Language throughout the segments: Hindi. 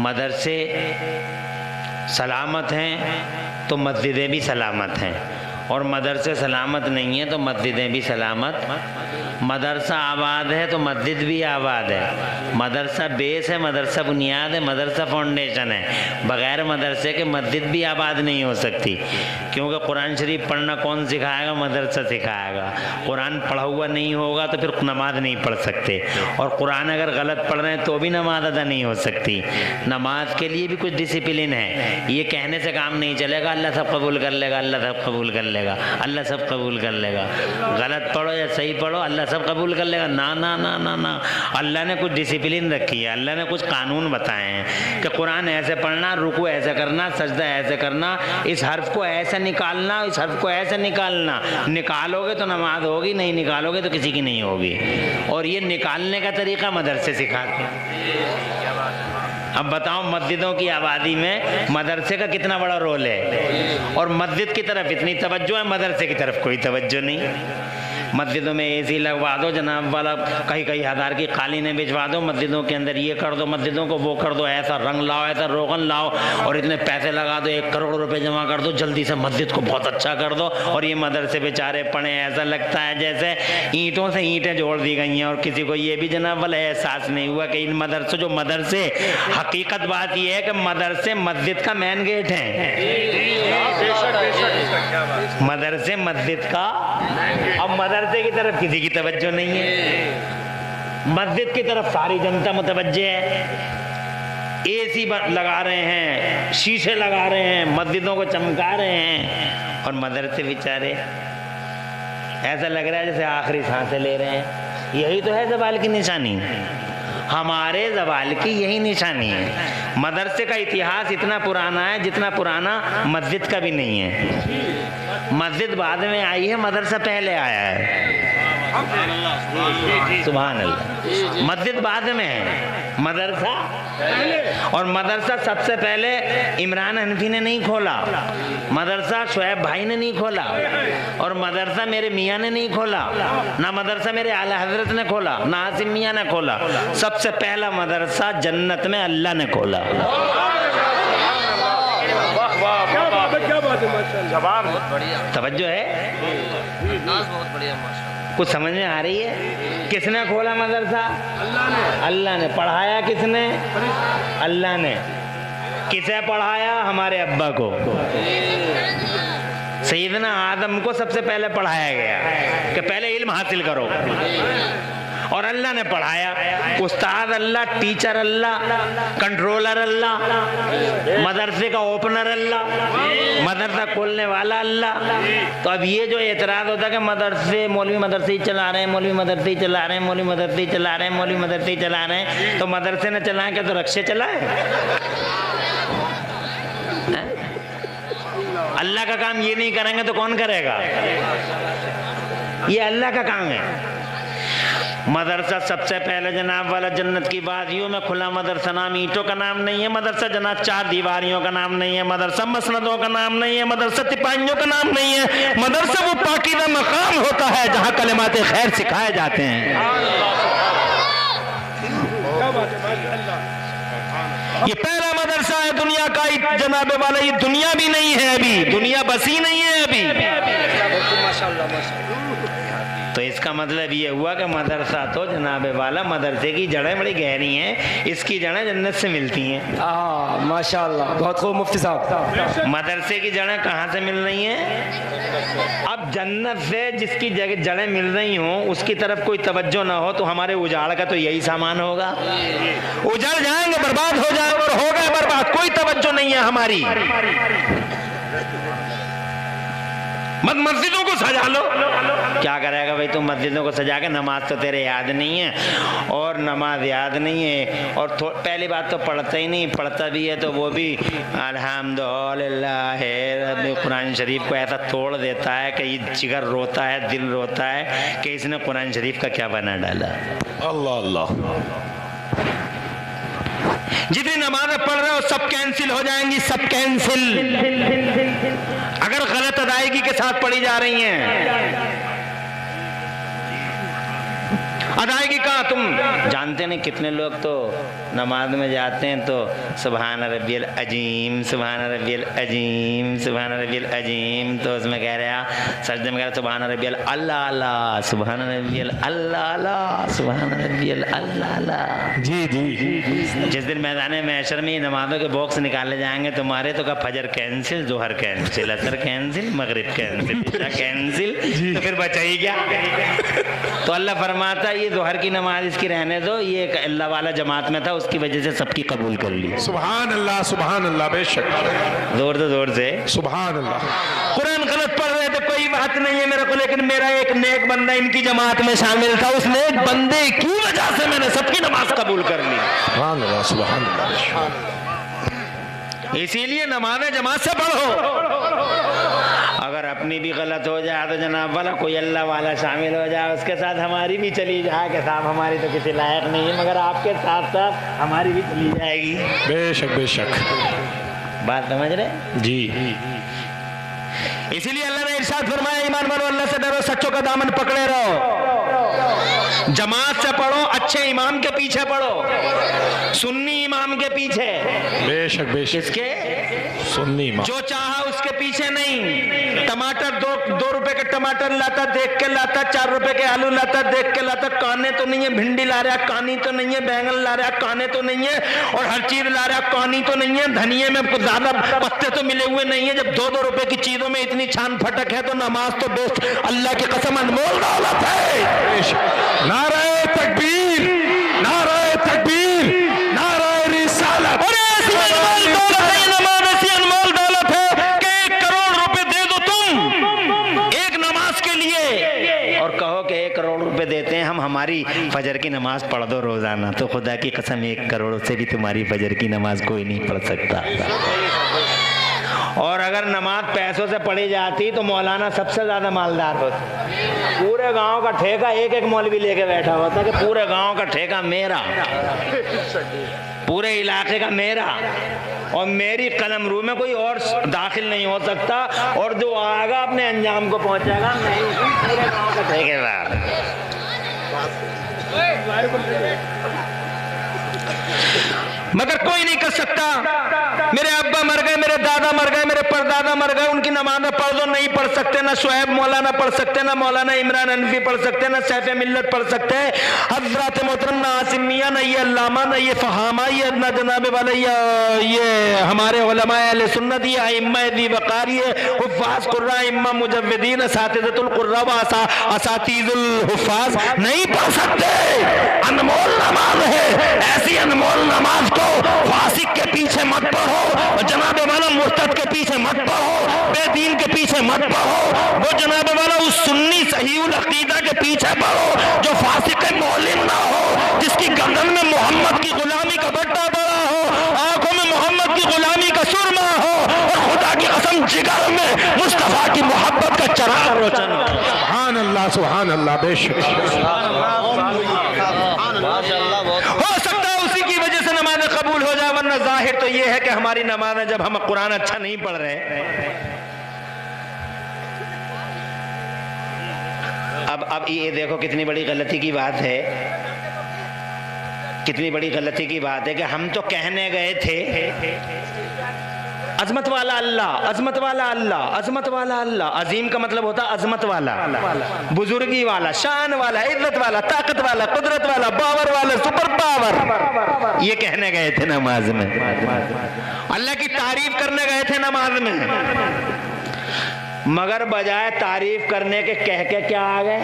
मदरसे सलामत हैं तो मस्जिदें भी सलामत हैं, और मदरसे सलामत नहीं हैं तो मस्जिदें भी सलामत। मदरसा आबाद है तो मस्जिद भी आबाद है। मदरसा बेस है, मदरसा बुनियाद है, मदरसा फाउंडेशन है। बग़ैर मदरसे के मस्जिद भी आबाद नहीं हो सकती, क्योंकि कुरान शरीफ पढ़ना कौन सिखाएगा? मदरसा सिखाएगा। कुरान पढ़ा हुआ नहीं होगा तो फिर नमाज नहीं पढ़ सकते, और कुरान अगर गलत पढ़ रहे हैं तो भी नमाज अदा नहीं हो सकती। नमाज के लिए भी कुछ डिसिप्लिन है। ये कहने से काम नहीं चलेगा अल्लाह सब कबूल कर लेगा, अल्लाह सब कबूल कर लेगा, अल्लाह सब कबूल कर लेगा। गलत पढ़ो या सही पढ़ो अल्लाह सब कबूल कर लेगा। ना ना ना ना ना, अल्लाह ने कुछ डिसिप्लिन रखी है, अल्लाह ने कुछ कानून बताए हैं कि कुरान ऐसे पढ़ना, रुकू ऐसे करना, सजदा ऐसे करना, इस हर्फ को ऐसे निकालना, इस हर्फ को ऐसे निकालना। निकालोगे तो नमाज होगी, नहीं निकालोगे तो किसी की नहीं होगी। और ये निकालने का तरीका मदरसे सिखाते हैं। अब बताओ मस्जिदों की आबादी में मदरसे का कितना बड़ा रोल है, और मस्जिद की तरफ इतनी तवज्जो है, मदरसे की तरफ कोई तवज्जो नहीं। मस्जिदों में एसी लगवा दो जनाब वाला, कई कई हज़ार की कालीनें भिजवा दो, मस्जिदों के अंदर ये कर दो, मस्जिदों को वो कर दो, ऐसा रंग लाओ, ऐसा रोगन लाओ, और इतने पैसे लगा दो, 1 करोड़ रुपए जमा कर दो, जल्दी से मस्जिद को बहुत अच्छा कर दो। और ये मदरसे बेचारे पड़े, ऐसा लगता है जैसे ईंटों से ईंटें जोड़ दी गई हैं, और किसी को ये भी जनाब वाला एहसास नहीं हुआ कि इन मदरसों जो मदरसे, हकीकत बात यह है कि मदरसे मस्जिद का मेन गेट है। मदरसे मस्जिद का, अब मदरसे की तरफ किसी की तवज्जो नहीं है, मस्जिद की तरफ सारी जनता मुतवज्जे है। एसी लगा रहे हैं, शीशे लगा रहे हैं, मस्जिदों को चमका रहे हैं, और मदरसे बेचारे ऐसा लग रहा है जैसे आखिरी सांसें ले रहे हैं। यही तो है ज़वाल की निशानी, हमारे ज़वाल की यही निशानी है। मदरसे का इतिहास इतना पुराना है जितना पुराना मस्जिद का भी नहीं है। मस्जिद बाद में आई है, मदरसा पहले आया है। सुभान अल्लाह। मस्जिद बाद में है, मदरसा। और मदरसा सबसे पहले इमरान हनफी ने नहीं खोला, मदरसा शुएब भाई ने नहीं खोला, और मदरसा मेरे मियाँ ने नहीं खोला, ना मदरसा मेरे आला हजरत ने खोला, ना आसिम मियाँ ने खोला। सबसे पहला मदरसा जन्नत में अल्लाह ने खोला। तवज्जो है, बहुत बढ़िया, कुछ समझ में आ रही है? किसने खोला मदरसा? अल्लाह ने। पढ़ाया किसने? अल्लाह ने। किसे पढ़ाया? हमारे अब्बा को। सैयदना आदम को सबसे पहले पढ़ाया गया कि पहले इल्म हासिल करो, और अल्लाह ने पढ़ाया। उस्ताद अल्लाह, टीचर अल्लाह, कंट्रोलर अल्लाह, मदरसे का ओपनर अल्लाह, मदरसा खोलने वाला अल्लाह। तो अब ये जो एतराज़ होता है कि मदरसे, मौलवी मदरसे ही चला रहे हैं, मौलवी मदरसे ही चला रहे हैं, मौलवी मदरसे ही चला रहे हैं, मौलवी मदरसे ही चला रहे हैं, तो मदरसे ने चलाएं क्या तो रक्शे चलाए? अल्लाह का काम ये नहीं करेंगे तो कौन करेगा? ये अल्लाह का काम है। मदरसा सबसे पहले जनाब वाला जन्नत की वादियों में खुला मदरसा। नाम ईंटों का नाम नहीं है मदरसा, जनाब 4 दीवारियों का नाम नहीं है मदरसा, मसनदों का नाम नहीं है मदरसा, तिपाहियों का नाम नहीं है मदरसा। वो पाकीज़ा मकाम होता है जहाँ कलिमाते खैर सिखाए जाते हैं। ये पहला मदरसा है दुनिया का, जनाब वाला। ये दुनिया भी नहीं है अभी, दुनिया बसी नहीं है अभी। तो इसका मतलब ये हुआ कि मदरसा तो जनाब वाला, मदरसे की जड़ें बड़ी गहरी हैं, इसकी जड़ें जन्नत से मिलती हैं। माशाअल्लाह, बहुत खूब मुफ्ती साहब। मदरसे की जड़ें कहाँ से मिल रही हैं? अब जन्नत से जिसकी जड़ें मिल रही हों उसकी तरफ कोई तवज्जो ना हो तो हमारे उजाड़ का तो यही सामान होगा। उजड़ जाएंगे, बर्बाद हो जाएंगे, और हो गए बर्बाद, कोई तवज्जो नहीं है हमारी। मस्जिदों को सजा लो, क्या करेगा भाई? तुम मस्जिदों को सजा के, नमाज तो तेरे याद नहीं है, और नमाज याद नहीं है, और पहली बात तो पढ़ता ही नहीं, पढ़ता भी है तो वो भी अल्हम्दुलिल्लाह है। कुरान शरीफ को ऐसा तोड़ देता है कि ये जिगर रोता है, दिल रोता है कि इसने कुरान शरीफ का क्या बना डाला। अल्लाह अल्लाह। जितनी नमाजें पढ़ रहे हो सब कैंसिल हो जाएंगी, सब कैंसिल, अगर गलत अदायगी के साथ पढ़ी जा रही हैं। अदायगी कहाँ तुम जानते नहीं। कितने लोग तो नमाज में जाते हैं तो सुभान रब्बियल अजीम, सुभान रब्बियल अजीम, सुभान रब्बियल अजीम, तो उसमें कह रहे हैं सजदे में कह रहे सुभान रब्बियल अल्लाह अल्लाह, सुभान रब्बियल अल्लाह अल्लाह, सुभान रब्बियल अल्लाह अल्लाह। जी जी। जिस दिन मैदान महशर में नमाजों के बॉक्स निकाले जाएंगे तुम्हारे, तो का फजर कैंसिल, जोहर कैंसिल, असर कैंसिल, मगरिब कैंसिल, इशा कैंसिल, तो फिर बचा ही क्या। तो अल्लाह फरमाता ये जोहर की नमाज इसकी रहने दो, ये एक अल्लाह वाला जमात में था, उसकी वजह से सबकी कबूल कर ली। सुभान अल्लाह बेशक, जोर से सुभान अल्लाह। कुरान गलत पढ़ रहे थे, कोई बात नहीं है मेरे को, लेकिन मेरा एक नेक बंदा इनकी जमात में शामिल था, उस नेक बंदे की वजह से मैंने सबकी नमाज कबूल कर ली। सुभान अल्लाह, सुभान अल्लाह। इसीलिए नमाज जमात से पढ़ो। अगर अपनी भी गलत हो जाए तो जनाब वाला कोई अल्लाह वाला शामिल हो जाए, उसके साथ हमारी भी चली जाए कि साहब हमारी तो किसी लायक नहीं है, मगर आपके साथ साथ हमारी भी चली जाएगी। बेशक बेशक, बात समझ रहे जी। इसीलिए अल्लाह ने इरशाद फरमाया ईमान वालों अल्लाह से डरो, सच्चों का दामन पकड़े रहो, जमात से पढ़ो, अच्छे इमाम के पीछे पढ़ो, सुन्नी इमाम के पीछे। बेशक बेशक, किसके? सुन्नी इमाम। जो चाहा उसके पीछे नहीं। टमाटर दो रुपए के टमाटर लाता देख के लाता, 4 रुपए के आलू लाता देख के लाता, काने तो नहीं है, भिंडी ला रहा कानी तो नहीं है, बैंगन ला रहा काने तो नहीं है, और हर चीज ला रहा कानी तो नहीं है, धनिये में कुछ ज्यादा पत्ते तो मिले हुए नहीं है। जब 2-2 रुपए की चीजों में इतनी छान फटक है तो नमाज तो बेस्ट, अल्लाह की कसम अनमोल दौलत है। नारे तकबीर, नारे तकबीर, नारे रिसालत। और ऐसी अनमोल दौलत है, नमाज ऐसी अनमोल दौलत है कि 1 करोड़ रुपए दे दो तुम एक नमाज के लिए, और कहो कि 1 करोड़ रुपए देते हैं हम, हमारी फजर की नमाज पढ़ दो रोजाना, तो खुदा की कसम 1 करोड़ से भी तुम्हारी फजर की नमाज कोई नहीं पढ़ सकता। और अगर नमाज पैसों से पढ़ी जाती तो मौलाना सबसे ज्यादा मालदार होता। पूरे गांव का ठेका एक मौलवी लेके बैठा होता कि पूरे गांव का ठेका मेरा, पूरे इलाके का मेरा, और मेरी कलमरू में कोई और दाखिल नहीं हो सकता, और जो आएगा अपने अंजाम को पहुंचेगा नहीं, पूरे गांव का ठेकेदार। मगर कोई नहीं कर सकता। मेरे अब्बा मर गए, मेरे दादा मर गए, मेरे परदादा मर गए, उनकी नमाज पढ़ दो, नहीं पढ़ सकते। ना शुएब मौलाना पढ़ सकते, ना मौलाना इमरान हनफी पढ़ सकते, ना सैफ मिल्लत पढ़ सकते, हजरत मोहतरम ना आसिम मियां, ना ये अल्लामा, ना ये फहामा, ये ना जनाब वाले ये हमारे उलमा अहले सुन्नत, ये अइम्मा दी वक़ार, ये हुफ़ाज़ कुर्रा, इम्मा मुजव्विदीन, असातिज़तुल कुर्रा व असातीज़ुल हुफ़ाज़ नहीं पढ़ सकते। अनमोल नमाज है, ऐसी अनमोल नमाज को फासिक के पीछे मत पढ़ो, जनाबे वाला मुर्तद के पीछे मत पढ़ो, बेदीन के पीछे मत पढ़ो, वो जनाबे वाला उस सुन्नी सहीउल अकीदा के पीछे पढ़ो जो फासिक मौलिन ना हो, जिसकी गर्दन में मोहम्मद की गुलामी का बट्टा बड़ा हो, आंखों में मोहम्मद की गुलामी का सुरमा हो, और खुदा की कसम जिगर में मुस्तफा की मोहब्बत का चराग रोशन हो। सुभान अल्लाह, सुभान अल्लाह, बेशक। हो सकता है उसी की वजह से नमाज कबूल हो जाए, वरना जाहिर तो ये है कि हमारी नमाज जब हम कुरान अच्छा नहीं पढ़ रहे। अब ये देखो कितनी बड़ी गलती की बात है, कितनी बड़ी गलती की बात है कि हम तो कहने गए थे अजमत वाला अल्लाह, अजमत वाला अल्लाह, अजमत वाला अल्लाह। अजीम का मतलब होता है अजमत वाला, बुजुर्गी वाला, शान वाला, इज्जत वाला, ताकत वाला, कुदरत वाला, पावर वाला, सुपर पावर, ये कहने गए थे नमाज में। अल्लाह की तारीफ करने गए थे नमाज में, मगर बजाय तारीफ करने के कह के क्या आ गए?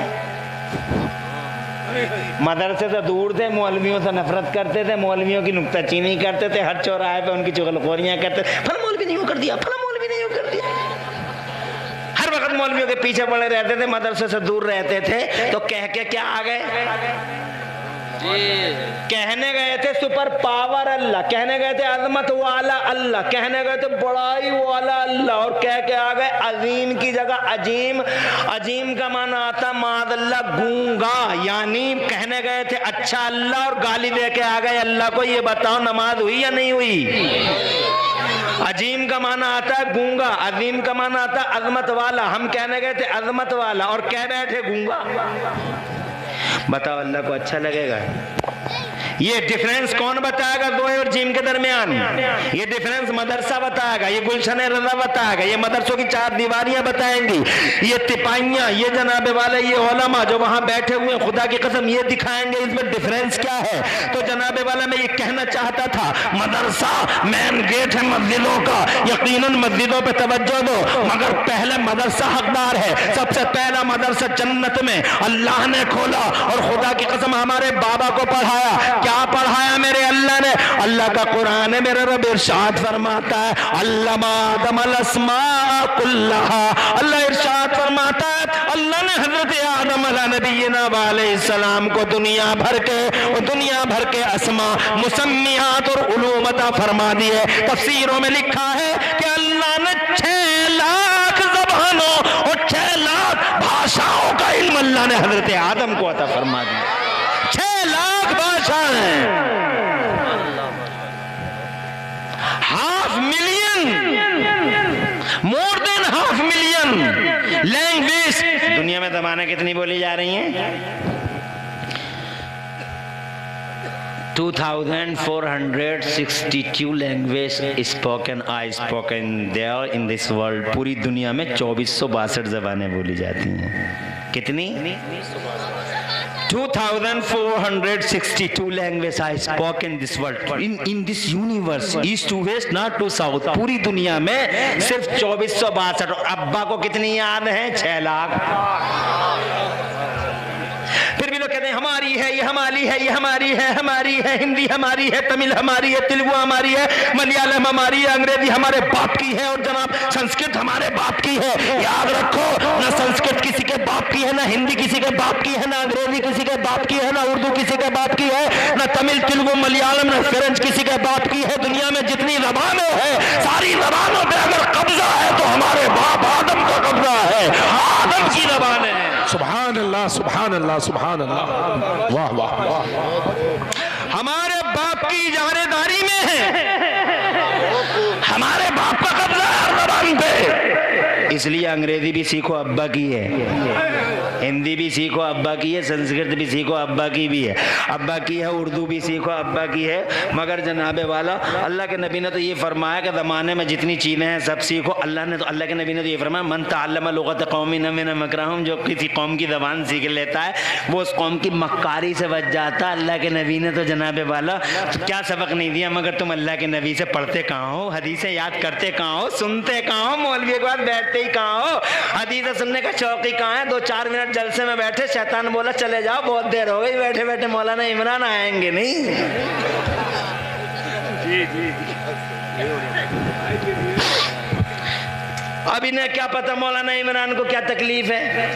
मदरसे से दूर थे, मौलवियों से नफरत करते थे, मौलवियों की नुक्ताचीनी करते थे, हर चौराहे पे उनकी चुगलखोरियां करते थे। फला मौलवी नहीं कर दिया, फला मौलवी नहीं कर दिया, हर वक्त मौलवियों के पीछे पड़े रहते थे, मदरसे से दूर रहते थे। तो कह के क्या आ गए? कहने गए थे सुपर पावर अल्लाह, कहने गए थे अजमत वाला अल्लाह, कहने गए थे बड़ाई वाला अल्लाह, और कह के आ गए अजीम की जगह अजीम। अजीम का माना आता मादल्ला गूंगा, यानी कहने गए थे अच्छा अल्लाह और गाली दे के आ गए अल्लाह को। ये बताओ नमाज हुई या नहीं हुई? अजीम का माना आता है गूंगा, अजीम का माना आता है अजमत वाला। हम कहने गए थे अजमत वाला और कह रहे थे गूंगा। बताओ अल्लाह को अच्छा लगेगा? ये डिफरेंस कौन बताएगा गोए और जिम के दरमियान? ये डिफरेंस मदरसा बताएगा, ये गुलशन रजा बताएगा, ये मदरसों की चार दीवारियां बताएंगी, ये तिपाइयां, ये जनाबे वाले, ये उलमा जो वहां बैठे हुए खुदा की कसम ये दिखाएंगे इसमें डिफरेंस क्या है। तो जनाबे वाला मैं ये कहना चाहता था, मदरसा मेन गेट है मस्जिदों का, यकीनन मस्जिदों पे तवज्जो दो, मगर पहले मदरसा हकदार है। सबसे पहला मदरसा जन्नत में अल्लाह ने खोला और खुदा की कसम हमारे बाबा को पढ़ाया। क्या पढ़ाया मेरे अल्लाह ने? अल्लाह का कुरान है, मेरा रब इरशाद फरमाता है, अल्लामा आदम अल अस्मा कुल्लहा। अल्लाह इरशाद फरमाता है, अल्लाह ने हजरत आदम अलैहिस्सलाम अलैहिस्सलाम को दुनिया भर के अस्मा मुसम्मियात और उलूम अता फरमा दिए। तफसीरों में लिखा है कि अल्लाह ने 6 लाख ज़बानों और 6 लाख भाषाओं का इल्म अल्लाह ने हजरत आदम को अता फरमा दिया। 6 लाख भाषाएं, 500,000, मोर देन 500,000 लैंग्वेज। दुनिया में ज़बानें कितनी बोली जा रही हैं? 2462 language spoken I spoken there in this world. पूरी दुनिया में 2462 ज़बानें बोली जाती हैं। कितनी? 2462 languages are spoken in this world, in this universe, east to west, north to south। पूरी दुनिया में सिर्फ 2462। और अब्बा को कितनी याद है? 6 लाख। फिर भी लोग कहते हैं हमारी है, ये हमारी है, ये हमारी है, हमारी है, हिंदी हमारी है, तमिल हमारी है, तेलुगु हमारी है, मलयालम हमारी है, अंग्रेजी हमारे बाप की है, और जनाब संस्कृत हमारे बाप की है। याद रखो, ना संस्कृत किसी के बाप की है, ना हिंदी किसी के बाप की है, ना अंग्रेजी किसी के बाप की है, ना उर्दू किसी के बाप की है, ना तमिल तेलुगु मलयालम ना फ्रेंच किसी के बाप की है। दुनिया में जितनी जबानें हैं, सारी जबानों पे अगर कब्जा है तो हमारे बाप आदम का कब्जा है, आदम की जबान है। सुभान अल्लाह, सुभान अल्लाह, सुभान अल्लाह, वाह वाह वाह। हमारे बाप की इजारेदारी में है, हमारे बाप का कब्जा है जबान पे। इसलिए अंग्रेजी भी सीखो, अब्बा की है, हिंदी भी सीखो, अब्बा की है, संस्कृत भी सीखो, अब्बा की भी है, अब्बा की है, उर्दू भी सीखो, अब्बा की है। मगर जनाबे वाला अल्लाह के नबी ने तो ये फरमाया कि ज़माने में जितनी चीज़ें हैं सब सीखो। अल्लाह के नबी ने तो ये फरमाया, मन तअल्लम लुग़त क़ौमिन मिन मकरहुम, जो किसी कौम की ज़बान सीख लेता है वो उस कौम की मक्कारी से बच जाता। अल्लाह के नबी ने तो जनाबे वाला क्या सबक नहीं दिया, मगर तुम अल्लाह के नबी से पढ़ते कहाँ हो, हदीसें याद करते कहाँ हो, सुनते कहाँ हो, मौलवी के बाद बैठते ही कहाँ हो, हदीसें सुनने का शौक ही कहाँ है। 2-4 मिनट जलसे में बैठे, शैतान बोला चले जाओ, बहुत देर हो गई बैठे बैठे, मौलाना इमरान आएंगे नहीं। जी जी अब इन्हें क्या पता मौलाना इमरान को क्या तकलीफ है।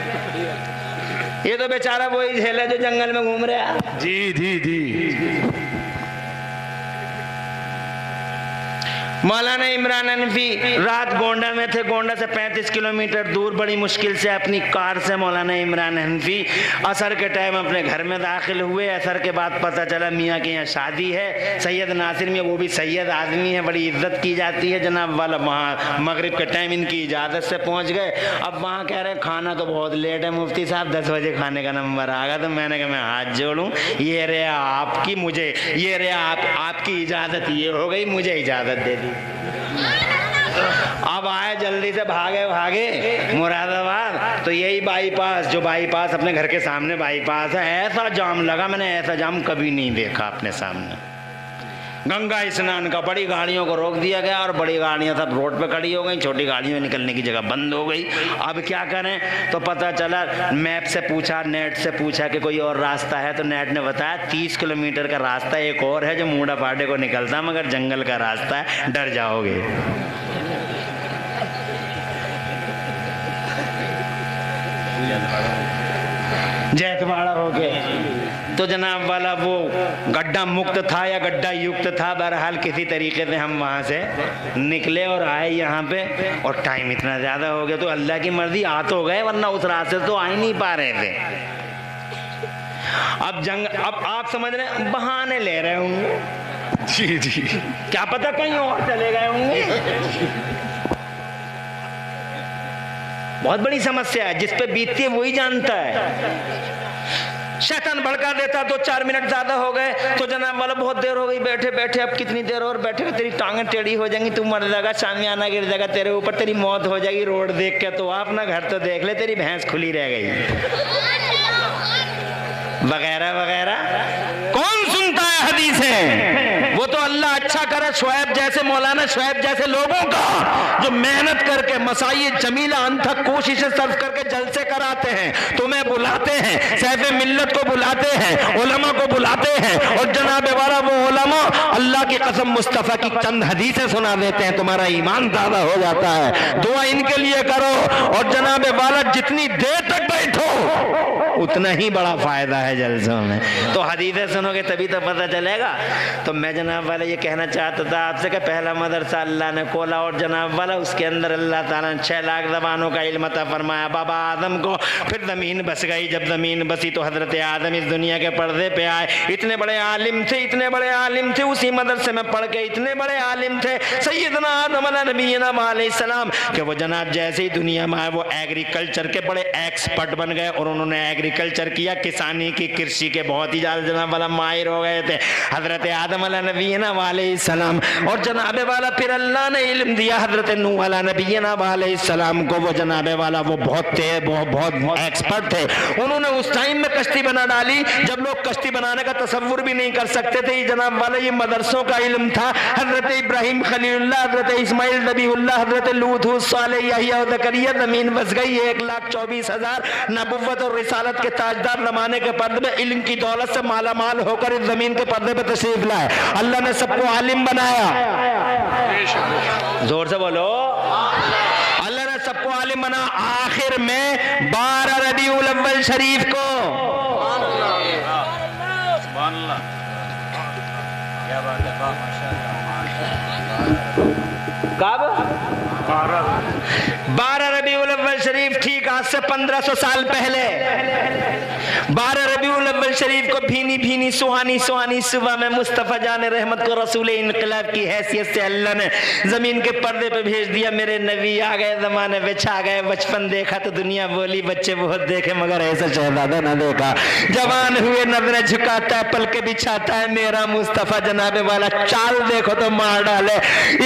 ये तो बेचारा वही झेला जो जंगल में घूम रहा है। जी जी जी। मौलाना इमरान हनफी रात गोंडा में थे, गोंडा से 35 किलोमीटर दूर बड़ी मुश्किल से अपनी कार से मौलाना इमरान हनफी असर के टाइम अपने घर में दाखिल हुए। असर के बाद पता चला मियाँ के यहाँ शादी है, सैयद नासिर में, वो भी सैयद आदमी है, बड़ी इज्जत की जाती है जनाब वाला। वहाँ मगरिब के टाइम इनकी इजाज़त से पहुँच गए। अब वहाँ कह रहे हैं खाना तो बहुत लेट है मुफ्ती साहब, 10 बजे खाने का नंबर आ गया। तो मैंने कहा मैं हाथ जोड़ूँ, ये रे आपकी, मुझे ये रे आपकी इजाज़त ये हो गई, मुझे इजाज़त दे दी। अब आए जल्दी से भागे मुरादाबाद। तो यही बाईपास, जो बाईपास अपने घर के सामने बाईपास है, ऐसा जाम लगा, मैंने ऐसा जाम कभी नहीं देखा अपने सामने। गंगा स्नान का बड़ी गाड़ियों को रोक दिया गया और बड़ी गाड़ियां सब रोड पे खड़ी हो गई, छोटी गाड़ियों में निकलने की जगह बंद हो गई। अब क्या करें? तो पता चला, मैप से पूछा, नेट से पूछा कि कोई और रास्ता है, तो नेट ने बताया 30 किलोमीटर का रास्ता एक और है जो मूड़ा फाटे को निकलता, मगर जंगल का रास्ता है, डर जाओगे। जैतवाड़ा हो गए तो जनाब वाला वो गड्ढा मुक्त था या गड्ढा युक्त था, बहरहाल किसी तरीके से हम वहाँ से निकले और आए यहाँ पे। और टाइम इतना ज़्यादा हो गया तो अल्लाह की मर्जी आ तो गए, वरना उस रास्ते से तो आ ही नहीं पा रहे थे। अब आप समझ रहे हैं, बहाने ले रहे होंगे। जी जी, क्या पता कहीं और चले गए होंगे। बहुत बड़ी समस्या है, जिस पे बीतती है वही जानता है। शैतान भड़का देता, 2-4 मिनट ज्यादा हो गए तो जनाब वाला बहुत देर हो गई बैठे बैठे, अब कितनी देर और बैठेगा, तेरी टांगें टेढ़ी हो जाएंगी, तू मर जाएगा, शामियाना गिर जाएगा तेरे ऊपर, तेरी मौत हो जाएगी रोड देख के, तो अपना घर तो देख ले, तेरी भैंस खुली रह गई, वगैरह वगैरह। कौन सुनता है हदीसें? वो तो अल्लाह अच्छा करे शुएब जैसे, मौलाना शुएब जैसे लोगों का, जो मेहनत करके मसाई जमीला अनथक कोशिशें सर्व करके जलसे कराते हैं, तुम्हें बुलाते हैं, सैफ मिल्लत को बुलाते हैं, उलमा को बुलाते हैं, और जनाब वाला वो उलमा अल्लाह की कसम मुस्तफ़ा की चंद हदीसें सुना देते हैं, तुम्हारा ईमान दादा हो जाता है। दुआ इनके लिए करो, और जनाब वाला जितनी देर तक बैठो उतना ही बड़ा फायदा है जलसों में। तो हदीसें सुनोगे तभी तो पता चलेगा। तो मैं जनाब वाला ये कहना चाहता था आपसे कि पहला मदरसा अल्लाह ने खोला, और जनाब वाला उसके अंदर अल्लाह ताला ने 6 लाख ज़बानों का इल्म अता फरमाया बाबा आदम को। फिर ज़मीन बस गई, जब ज़मीन बसी तो हज़रत आदम इस दुनिया के पर्दे पे आए। इतने बड़े आलिम थे, इतने बड़े आलिम थे, उसी मदरसे में पढ़ के इतने बड़े आलिम थे सैयदना आदम नबीना अलैहिस्सलाम कि वो जनाब जैसे ही दुनिया में आए वो एग्रीकल्चर के बड़े एक्सपर्ट बन गए, और उन्होंने एग्रीकल्चर किया, किसानी की, कृषि के बहुत ही ज़्यादा जनाब वाला माहिर हो गए थे हज़रत आदम नबीना अलैहिस्सलाम। और जनाब वाला फिर अल्लाह ने इल्म दिया हज़रत नूह नबीना अलैहिस्सलाम को, वो जनाब वाला वो बहुत एक्सपर्ट थे। उन्होंने उस टाइम में कश्ती बना डाली जब लोग कश्ती बनाने का तसव्वुर भी नहीं कर सकते थे। ये जनाब वाला ये मदरसों का इल्म था। हज़रत इब्राहिम खलीलुल्लाह, हज़रत इस्माइल नबीउल्लाह, हज़रत लूत सालेह यहया और ज़करिया, ज़मीन बस गई 1,24,000 नबुव्वत और रिसालत के ताजदार ज़माने के पर्दे में इल्म की दौलत से माला माल होकर इस ज़मीन के पर्दे पे तशरीफ लाए। अल्लाह ने सबको आलिम बनाया, जोर से बोलो, अल्लाह ने सबको आलिम बना। आखिर में 12 रबीउल अव्वल शरीफ को, कब 12 रबीउल अव्वल शरीफ, ठीक आज से 1500 साल पहले 12 रबीउल अव्वल शरीफ को भीनी भीनी सुहानी सुहानी सुबह में मुस्तफ़ा जान रहमत को रसूल इनकलाब की हैसियत से अल्लाह ने जमीन के पर्दे पे भेज दिया। मेरे नबी आ गए, जमाने पे छा गए। बचपन देखा तो दुनिया बोली, बच्चे बहुत देखे मगर ऐसा शहजादा ना देखा। जवान हुए नजरें झुकाता है, पलके बिछाता है मेरा मुस्तफ़ा जनाबे वाला। चाल देखो तो मार डाले,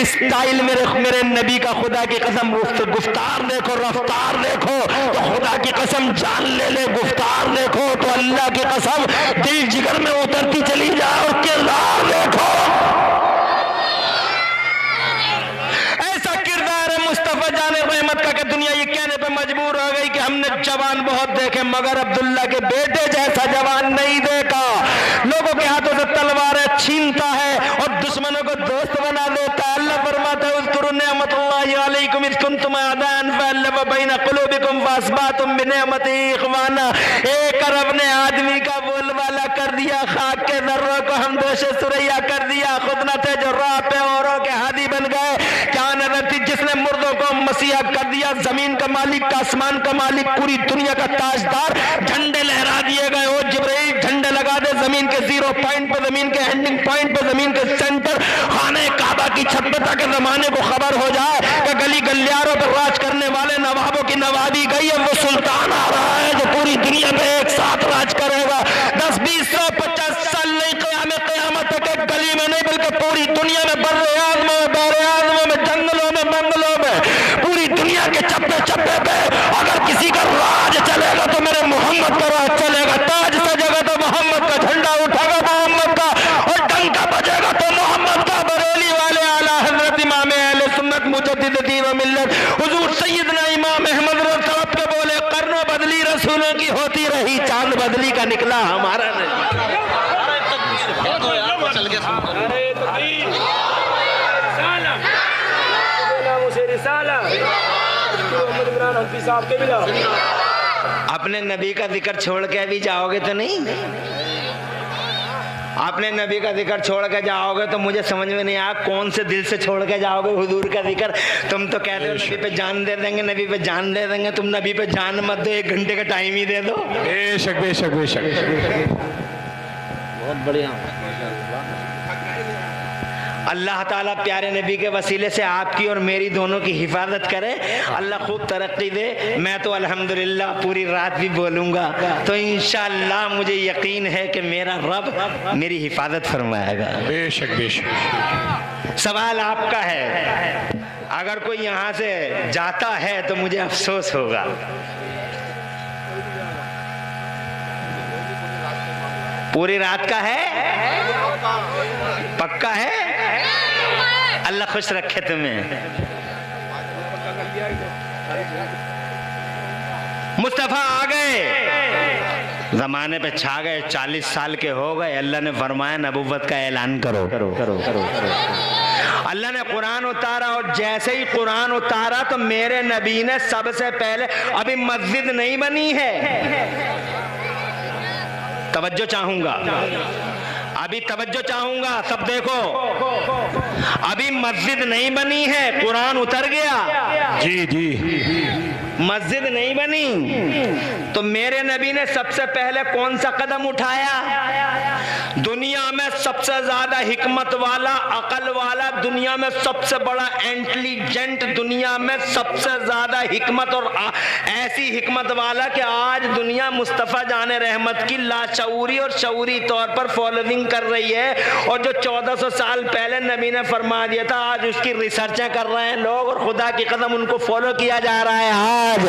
स्टाइल मेरे नबी का, खुदा की कसम गुफ्तार देखो, रफ्तार देखो तो खुदा की कसम जान ले गुफ्तार देखो तो अल्लाह की कसम दिल जिगर में उतरती चली जाए। और किरदार देखो, ऐसा किरदार है मुस्तफा जाने रहमत का कि दुनिया ये कहने पे मजबूर हो गई कि हमने जवान बहुत देखे मगर अब्दुल्ला के बेटे जैसा जवान नहीं देखा। लोगों के हाथों से तलवारें छीनता है और दुश्मनों को दोस्त बना देता है। अल्लाह फरमाता है उज़कुरू निअमतुल्लाहि अलैकुम इज़ कुंतुम अअदाअन फअल्लफ़ बैन क़ुलूबिकुम फ़अस्बहतुम बिनिअमतिही इख़वाना। एक अरब ने आदमी का बोलबाला कर दिया, खाक के ज़र्रों को हमदोशे सुरैया कर दिया, खुद न थे जो राह पे औरों के हादी बन गए। क्या नजर थी जिसने मुर्दों को मसीहा कर दिया, जमीन का मालिक का, आसमान का मालिक, पूरी दुनिया का ताजदार। झंडे लहरा दिए गए, ओ जिब्रील झंडे लगा दे जमीन के 0 पॉइंट पे, जमीन के एंडिंग पॉइंट पे, जमीन के सेंटर खाने काबा की छत पे, ताकि जमाने को खबर हो जाए कि गली गलियारों पर राज करने वाले नवाबों की नवाबी गई है। वो सुल्तान आ रहा है जो पूरी दुनिया में एक साथ राज करेगा। 10, 20, 100, 50 साल नहीं, क़यामत तक एक गली में नहीं बल्कि पूरी दुनिया में, बर्रे आज़मों में, बहरे आज़मों में, जंगलों में, बंगलों में, पूरी दुनिया के चप्पे चप्पे पे अगर किसी का राज चलेगा तो मेरे मोहम्मद का राज चलेगा। ताज सजेगा तो मोहम्मद का झंडा उठेगा, मोहम्मद का, और डंका बजेगा तो मोहम्मद का। बरेली वाले आला हज़रत इमाम अहले सुन्नत मुजद्दिद दीन व मिल्लत हुजूर सैयदना इमाम अहमद रज़ा के बोले, कर्नो बदली रसूलों की होती रही, चांद बदली का निकला हमारा नहीं। अपने नबी का जिक्र छोड़ के भी जाओगे तो नहीं, अपने नबी का जिक्र छोड़ के जाओगे तो मुझे समझ में नहीं आया कौन से दिल से छोड़ के जाओगे हुजूर का जिक्र। तुम तो कहते हो नबी पे जान दे देंगे, नबी पे जान दे देंगे। तुम नबी पे जान मत दो, 1 घंटे का टाइम ही दे दो। बेशक बेशक बेशक, बहुत बढ़िया। अल्लाह ताला प्यारे नबी के वसीले से आपकी और मेरी दोनों की हिफाजत करे। अल्लाह खूब तरक्की दे। मैं तो अल्हम्दुलिल्लाह पूरी रात भी बोलूँगा, तो इंशाअल्लाह मुझे यकीन है कि मेरा रब मेरी हिफाजत फरमाएगा। बेशक बेशक। सवाल आपका है, अगर कोई यहाँ से जाता है तो मुझे अफसोस होगा। पूरी रात का है? पक्का है? अल्लाह खुश रखे तुम्हें। मुस्तफा आ गए, जमाने पे छा गए, 40 साल के हो गए। अल्लाह ने फरमाया नबुव्वत का ऐलान करो। अल्लाह ने कुरान उतारा, और जैसे ही कुरान उतारा तो मेरे नबी ने सबसे पहले, अभी मस्जिद नहीं बनी है, तवज्जो चाहूंगा, अभी तवज्जो चाहूंगा, सब देखो, अभी मस्जिद नहीं बनी है, कुरान उतर गया। जी जी। मस्जिद नहीं बनी तो मेरे नबी ने सबसे पहले कौन सा कदम उठाया? दुनिया में सबसे ज्यादा हिकमत वाला, अकल वाला, दुनिया में सबसे बड़ा इंटेलिजेंट, दुनिया में सबसे ज्यादा हिकमत और ऐसी हिकमत वाला कि आज दुनिया मुस्तफ़ा जाने रहमत की लाशऊरी और शऊरी तौर पर फॉलोइंग कर रही है, और जो 1400 साल पहले नबी ने फरमा दिया था आज उसकी रिसर्चें कर रहे हैं लोग, और खुदा की कसम उनको फॉलो किया जा रहा है आज।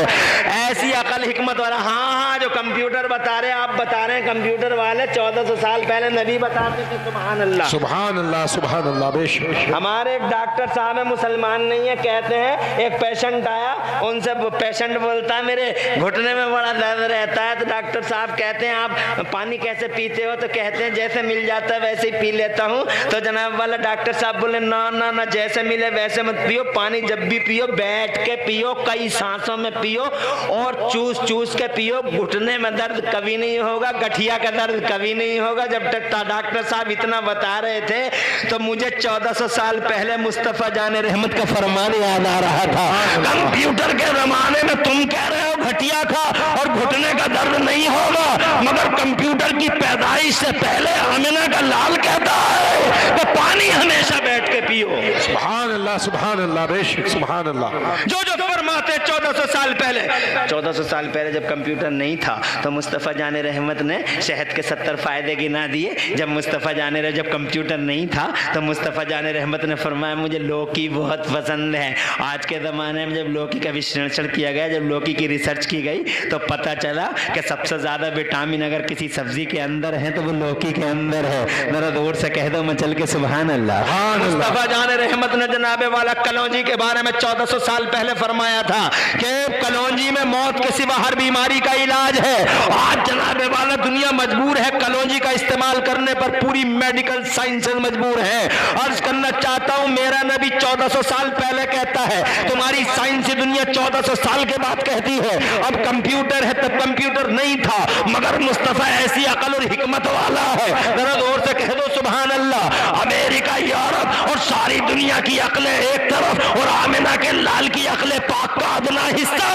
ऐसी अकल हिकमत वाला, हाँ, जो कंप्यूटर बता रहे, आप बता रहे हैं कंप्यूटर वाले, 1400 साल पहले नबी बताते थे। सुभान अल्लाह, सुभान अल्लाह, सुभान अल्लाह। बेशक। हमारे एक डॉक्टर साहब है, मुसलमान नहीं है, कहते हैं एक पेशेंट आया, उनसे पेशेंट बोलता है मेरे घुटने में बड़ा दर्द रहता है, तो डॉक्टर साहब कहते हैं आप पानी कैसे पीते हो? तो कहते हैं जैसे मिल जाता है वैसे ही पी लेता हूँ। तो जनाब वाला डॉक्टर साहब बोले ना ना ना, जैसे मिले वैसे मत पियो, पानी जब भी पियो बैठ के पियो, कई सांसों में पियो, और चूस चूस के पियो, घुटने में दर्द कभी नहीं होगा, गठिया का दर्द कभी नहीं होगा। जब तक डॉक्टर साहब इतना बता रहे थे तो मुझे 1400 साल पहले मुस्तफा जाने रहमत का फरमान याद आ रहा था। कंप्यूटर के जमाने में तुम कह रहे हो घटिया खा और घुटने का दर्द नहीं होगा, मगर कंप्यूटर की पैदाइश से पहले आमिना का लाल कहता है तो पानी हमेशा बैठ के पियो। सुभान अल्लाह, सुभान अल्लाह। बेशक, सुभान अल्लाह। जो जो फरमाते 1400 साल पहले, 1400 साल पहले जब कंप्यूटर नहीं था तो मुस्तफ़ा जाने रहमत ने शहद के 70 फायदे गिना दिए। जब मुस्तफ़ा जाने रहे, जब कंप्यूटर नहीं था तो मुस्तफ़ा जाने रहमत ने फरमाया मुझे लौकी बहुत पसंद है। आज के ज़माने में जब लौकी का विश्लेषण किया गया, जब लौकी की रिसर्च की गई तो पता चला कि सबसे ज़्यादा विटामिन अगर किसी सब्जी के अंदर है तो वो लौकी के अंदर है। जरा दूर से कह दो मचल के सुभान अल्लाह। मुस्तफ़ा जाने रहमत ने जनाबे वाला कलौंजी के बारे में 1400 साल पहले फरमाया था कि कलौंजी में मौत के सिवा हर बीमारी का इलाज है। आज जनाबे वाला दुनिया मजबूर है कलौंजी का इस्तेमाल करने पर, पूरी मेडिकल साइंसेस मजबूर है। अर्ज करना चाहता हूं मेरा नबी 1400 साल पहले कहता है, तुम्हारी साइंसी दुनिया 1400 साल के बाद कहती है अब कंप्यूटर है, तब कंप्यूटर नहीं था, मगर मुस्तफा ऐसी अकल और हिकमत वाला है। जरा जोर से कह दो सुभान अल्लाह। अमेरिका, यूरोप और सारी दुनिया की अकलें एक तरफ और आमिना के लाल की अकलें पाक का अदना हिस्सा।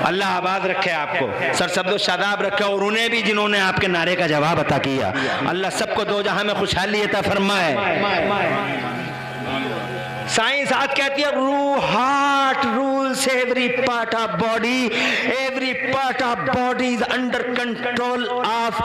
अल्लाह आबाद रखे आपको, सर शब्दो शादाब रखे, और उन्हें भी जिन्होंने आपके नारे का जवाब अता किया। अल्लाह सबको दो जहां में खुशहाली अता फरमाए। साइंस आज कहती है रूह, heart rules every part of body, every part of body is under control of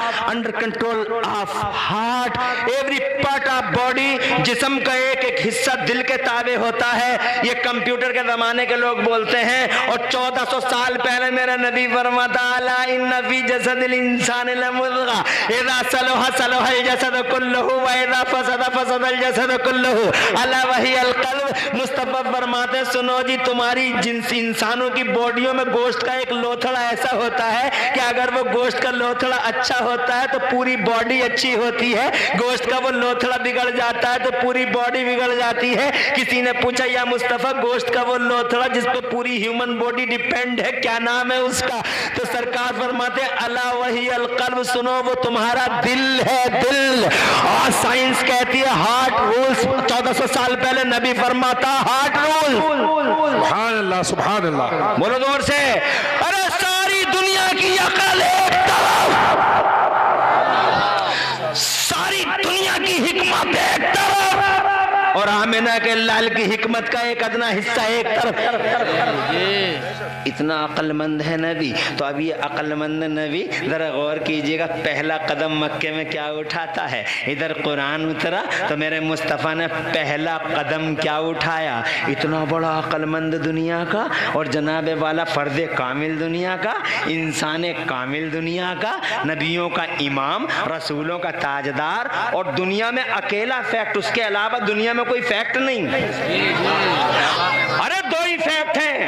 heart, every part of body, जिस्म का एक एक हिस्सा दिल के ताबे होता है। ये कंप्यूटर के जमाने के लोग बोलते हैं, और 1400 साल पहले मेरा नबी फरमाता अला इन्ना फी जसदिल इंसान लमुद्गा इज़ा सलहा सलहल जसद कुल्लुहु व इज़ा फसदा फसदल जसद कुल्लुहु अला वही अल कल्ब। मुस्तफा फरमाते सुनो जी, तुम्हारी इंसानों की बॉडियों में गोश्त का एक लोथड़ा ऐसा होता है कि अगर वो गोश्त का लोथड़ा अच्छा होता है तो पूरी बॉडी अच्छी होती है, गोश्त का वो लोथड़ा बिगड़ जाता है तो पूरी बॉडी बिगड़ जाती है। किसी ने पूछा, या मुस्तफा गोश्त का वो लोथड़ा जिस पे पूरी ह्यूमन बॉडी डिपेंड है, क्या नाम है उसका? तो सरकार फरमाते अला वही अल कल्ब, सुनो वो तुम्हारा दिल है, दिल। और साइंस कहती है हार्ट रूल्स। 1400 साल पहले नबी फरमाता हार्ट रूल। सुभान अल्लाह, सुभान अल्लाह। बोलो जोर से। अरे सारी दुनिया की अकल एक तरफ, सारी दुनिया की हिकमत एक तरफ, और आमिना के लाल की हिकमत का एक अदना हिस्सा एक तरफ। इतना अक्लमंद है नबी। तो अब ये अक्लमंद नबी जरा गौर कीजिएगा, पहला कदम मक्के में क्या उठाता है? इधर कुरान उतरा तो मेरे मुस्तफ़ा ने पहला कदम क्या उठाया? इतना बड़ा अक्लमंद दुनिया का और जनाबे वाला फर्द कामिल दुनिया का, इंसान कामिल दुनिया का, नबियों का इमाम, रसूलों का ताजदार, और दुनिया में अकेला फैक्ट, उसके अलावा दुनिया में कोई फैक्ट नहीं। अरे दो ही फैक्ट हैं,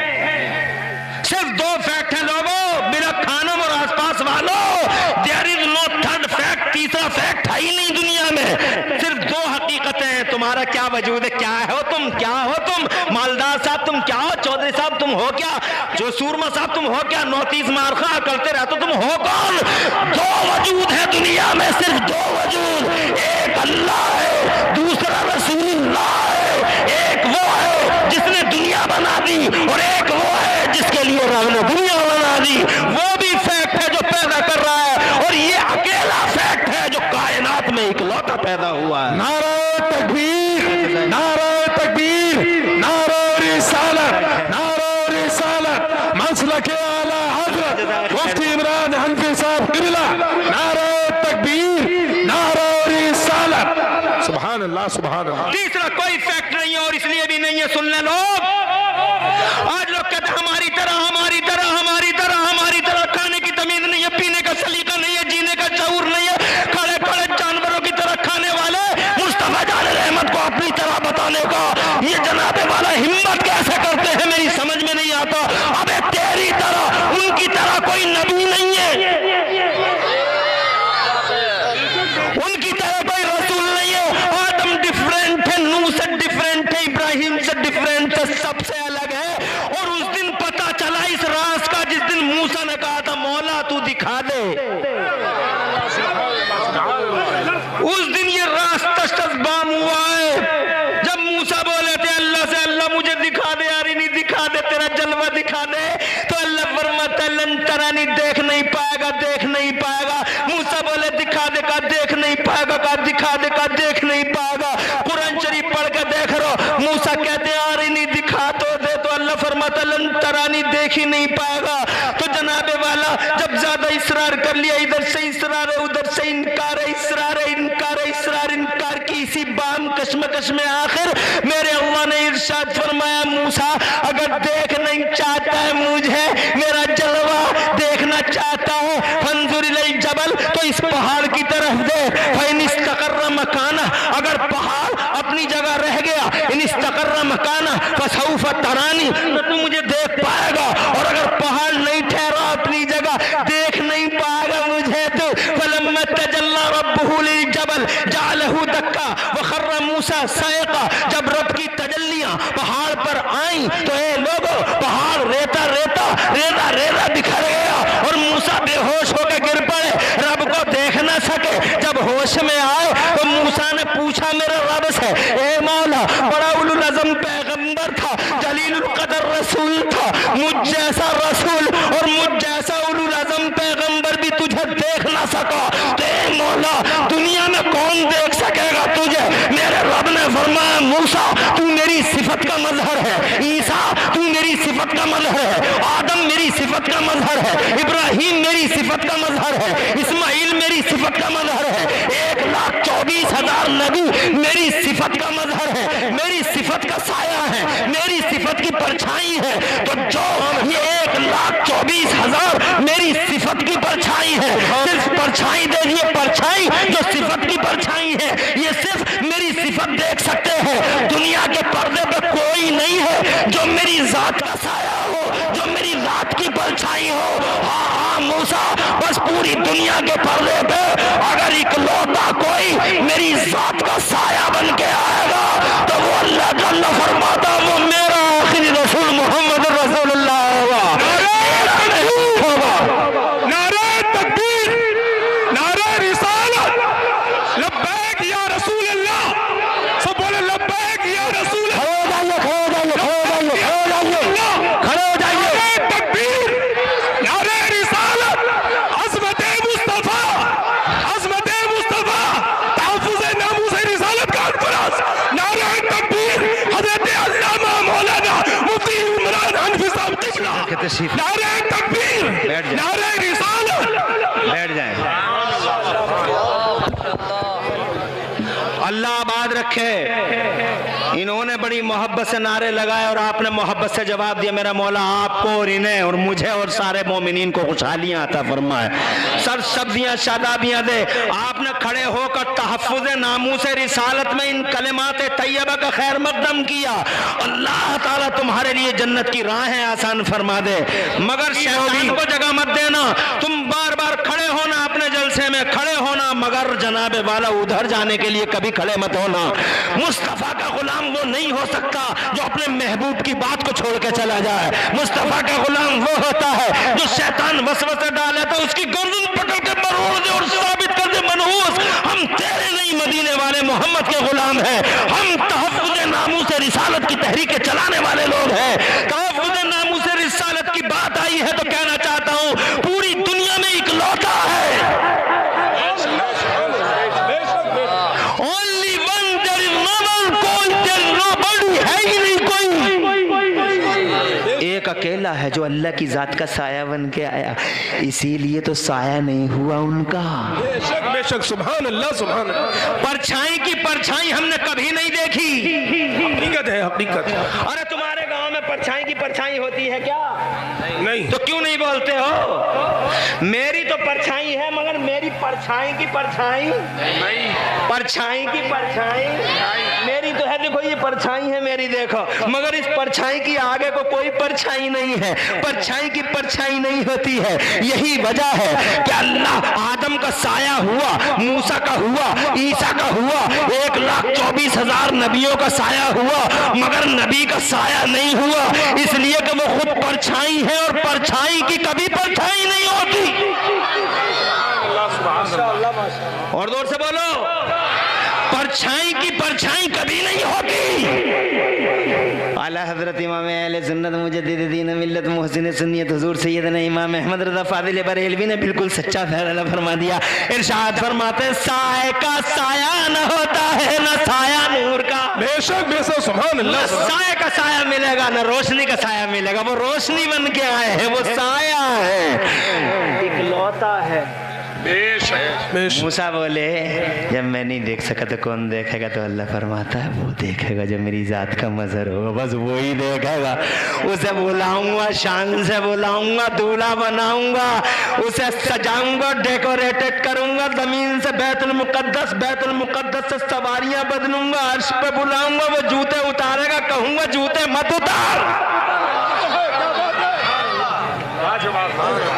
सिर्फ दो फैक्ट हैं लोगों, मेरा खानम और आसपास वालों। There is no third fact, तीसरा फैक्ट है ही नहीं दुनिया में। सिर्फ दो हकीकतें हैं। तुम्हारा क्या वजूद है? क्या हो तुम? क्या हो तुम? मालदार साहब तुम क्या हो? चौधरी साहब तुम हो क्या? जो सूरमा साहब तुम हो क्या? 39 मारखा करते रहते तुम हो कौन? दो वजूद है दुनिया में, सिर्फ दो वजूद। एक अल्लाह है, दूसरा रसूलुल्लाह है। एक वो है जिसने दुनिया बना दी और एक वो है जिसके लिए रब ने दुनिया बना दी। वो भी फैक्ट है जो पैदा कर रहा है, और ये अकेला फैक्ट है जो कायनात में इकलौता पैदा हुआ है। नारा तकबीर, नारा तकबीर, नारा रिसालत, नारा रिसालत, मसलक आला हज़रत मुफ्ती इमरान हनफी साहब क़िबला, नारा तकबीर, नारा रिसालत। सुभान अल्लाह, सुभान अल्लाह। तीसरा कोई फैक्ट नहीं है, और इसलिए भी नहीं है, सुन ले लोग। आज लोग कहते हैं हमारी तरह, हमारी तरह, हमारी तरह, हमारी तरह खाने की तमीज नहीं है, पीने का सलीका नहीं है, जीने का शऊर नहीं है, खड़े खड़े जानवरों की तरह खाने वाले मुस्तफा जान रहमत को अपनी तरह बताने का ये जनाबे वाला हिम्मत कैसे करते हैं, मेरी समझ में नहीं आता। अबे तेरी तरह, उनकी तरह कोई नबी नहीं है, उनकी तरह कोई रसूल नहीं है। आदम डिफरेंट है, नूह से डिफरेंट है, इब्राहिम से डिफरेंट है, सबसे अलग है। और उस दिन पता चला इस राज का जिस दिन मूसा ने कहा था मौला तू दिखा दे। उस दिन ये राज तशतश बाम हुआ है जब मूसा बोले थे अल्लाह से, अल्लाह मुझे दिखा दे यार, नहीं दिखा दे, तेरा जलवा दिखा दे। तो अल्लाह फरमाता लन तरानी, देख नहीं पाएगा, देख नहीं पाएगा। मूसा बोले दिखा दे, का देख नहीं पाएगा, का दिखा दे, का देख नहीं पाएगा। कुरान शरीफ पढ़ के देख रहो, मूसा कहते यार नहीं दिखा तो दे, तो अल्लाह फरमाता लन तरानी, देख ही नहीं पाएगा। तो जनाबे वाला जब ज्यादा इसरार कर लिया, इधर से इसरार है, उधर से इनकार है, इसरार है, इनकार है, इसरार इनकार की इसी बाम कश्मकश में आखिर मेरे अल्लाह ने इरशाद फरमाया, मूसा अगर देख नहीं चाहता है मुझे, मेरा जलवा देखना चाहता है, फंजुर इलल जबल, तो इस पहाड़ की तरफ दे। फइन इस्तकर्र मकाना, अगर पहाड़ अपनी जगह रह गया, इन इस्तकर्र मकाना फसौफ तरानी, तो तू मुझे देख पाएगा। और अगर पहाड़ नहीं ठहरा अपनी जगह, देख नहीं पाएगा मुझे, तो फलम्मा तजल्ला रब्बुहु लिल जबल जअलहु दक्का व खर्रा मूसा साइका, जब रब की तजल्लियां पहाड़ पर आई तो ए लोगों, पहाड़ रेता रेता रेता रेता बिखर गया और मूसा बेहोश होकर गिर पड़े, रब को देख ना सके। जब होश में आए तो मूसा ने पूछा मेरे रब से, ए मौला, बड़ा उलुल अज़म पैगंबर था, जलीलुल कदर रसूल था, मुझ जैसा रसूल और मुझ जैसा उलुल अज़म पैगंबर भी तुझे देख ना सका, तो ए मौला दुनिया में कौन देख सकेगा तुझे? मेरे रब ने फरमाया, मूसा तू मेरी सिफत का मजहर है, ईसा तू मेरी सिफत का मजहर है, आदम मेरी सिफत का मजहर है, इब्राहिम मेरी सिफत का मजहर है, इस्माइल मेरी सिफत का मजहर है, 1,24,000 नबी मेरी सिफत का मजहर है, मेरी सिफत का साया है, मेरी सिफत की परछाई है। तो जो ये 1,24,000 मेरी सिफत की परछाई है, सिर्फ परछाई देखिए, परछाई जो सिफत की परछाई है, ये सिर्फ मेरी सिफत देख सकते हैं। दुनिया के पर्दे पे कोई नहीं है जो मेरी मेरी जात का साया हो, जो मेरी जात की परछाई हो। हाँ हाँ मूसा, बस पूरी दुनिया के पर्दे पे अगर इकलौता कोई मेरी जात का साया बन के आएगा तो वो अल्लाह ताला फरमाता वो मेरा आखिरी रसूल मोहम्मद रसूलुल्लाह होगा, मेरा नहीं होगा। नारे तकबीर, नारे रिसालत, लब्बैक या रसूल अल्लाह, सब बोले लब्बैक या रसूल अल्लाह। खड़े हो जाइए। नारे तकबीर, नारे रिसालत, अज़मत मुस्तफा, अज़मत मुस्तफा, तहफ़्फ़ुज़ नामूस रिसालत का अनफराज। नारे तकबीर, हज़रत अल्लामा मौलाना मुफ्ती इमरान हनफी साहब किबला। नारे तकबीर, नारे रिसालत। बैठ जाए। अल्लाह आबाद रखे। इन्होंने बड़ी मोहब्बत से नारे लगाए और आपने मोहब्बत से जवाब दिया। मेरा मौला आपको और इन्हें और मुझे और सारे मोमिनीन को खुशहालियां अता फरमाए, सर सब्जियां शादाबियां दे। आपने खड़े होकर तहफ़्फ़ुज़ नामूस रिसालत में इन कलिमात तैयबा का खैर मकदम किया। अल्लाह ताला तुम्हारे लिए जन्नत की राहें आसान फरमा दे, मगर शैतान को जगह मत देना। तुम बार बार खड़े होना, अपने जलसे में खड़े होना, मगर जनाबे वाला उधर जाने के लिए कभी खड़े मत होना। मुस्तफा का गुलाम वो नहीं हो सकता जो अपने महबूब की बात को छोड़ के चला जाए। मुस्तफा का गुलाम वो होता है जो शैतान वसवसे डाले तो उसकी गर्दन पकड़ के मरोड़ दे और साबित कर दे मनहूस हम तेरे नहीं मदीने वाले मोहम्मद के गुलाम हैं। हम तहफ़्फ़ुज़ नामूस रिसालत की तहरीक चलाने वाले लोग हैं। तहफ़्फ़ुज़ नामूस रिसालत की बात आई है तो कहना चाहता हूँ पूरी दुनिया में इकलौता है। Only one, there is no one, कोई there is nobody, है ही नहीं कोई। एक अकेला है जो अल्लाह की जात का साया बन के आया, इसीलिए तो साया नहीं हुआ उनका। बेशक बेशक, सुभान अल्लाह, सुभान अल्लाह। परछाई की परछाई हमने कभी नहीं देखी। हकीकत है, हकीकत है। अरे तुम्हारे गांव में परछाई की परछाई होती है क्या? नहीं तो क्यों नहीं बोलते हो? मेरी तो परछाई है, मगर मेरी परछाई की परछाई नहीं, परछाई की परछाई मेरी तो है। देखो ये परछाई है मेरी, देखो, मगर इस परछाई की आगे को कोई परछाई नहीं है। परछाई की परछाई नहीं होती है। यही वजह है कि अल्लाह आदम का साया हुआ, मूसा का हुआ, ईसा का हुआ, 1,24,000 नबियों का साया हुआ, मगर नबी का साया नहीं हुआ, इसलिए कि वो खुद परछाई है और परछाई की कभी परछाई नहीं होती। और जोर से बोलो, परछाई की परछाई कभी नहीं होती। आला हजरत इमाम अहले सुन्नत मुजद्दिद दीन मिल्लत मुहसिन सुन्नियत हुजूर सैयदना इमाम अहमद रज़ा फादिल बरेलवी ने बिल्कुल सच्चा फैसला फरमा दिया। इरशाद फरमाते साए का साया न होता है न साया नूर का। बेशक बेशक, सुभान अल्लाह। साए का साया मिलेगा न रोशनी का साया मिलेगा। वो रोशनी बन के आए हैं, वो साया है, इकलौता है। बेशक बेशक। मूसा बोले जब मैं नहीं देख सका तो कौन देखेगा? तो अल्लाह फरमाता है वो देखेगा जो मेरी जात का मजहर होगा, बस वो ही देखेगा। उसे बुलाऊंगा, शान से बुलाऊंगा, दूल्हा बनाऊंगा, उसे सजाऊंगा, डेकोरेटेड करूंगा, जमीन से बैतुल मुकद्दस से सवारियां बदलूंगा, अर्श पे बुलाऊंगा, वो जूते उतारेगा, कहूंगा जूते मत उतार।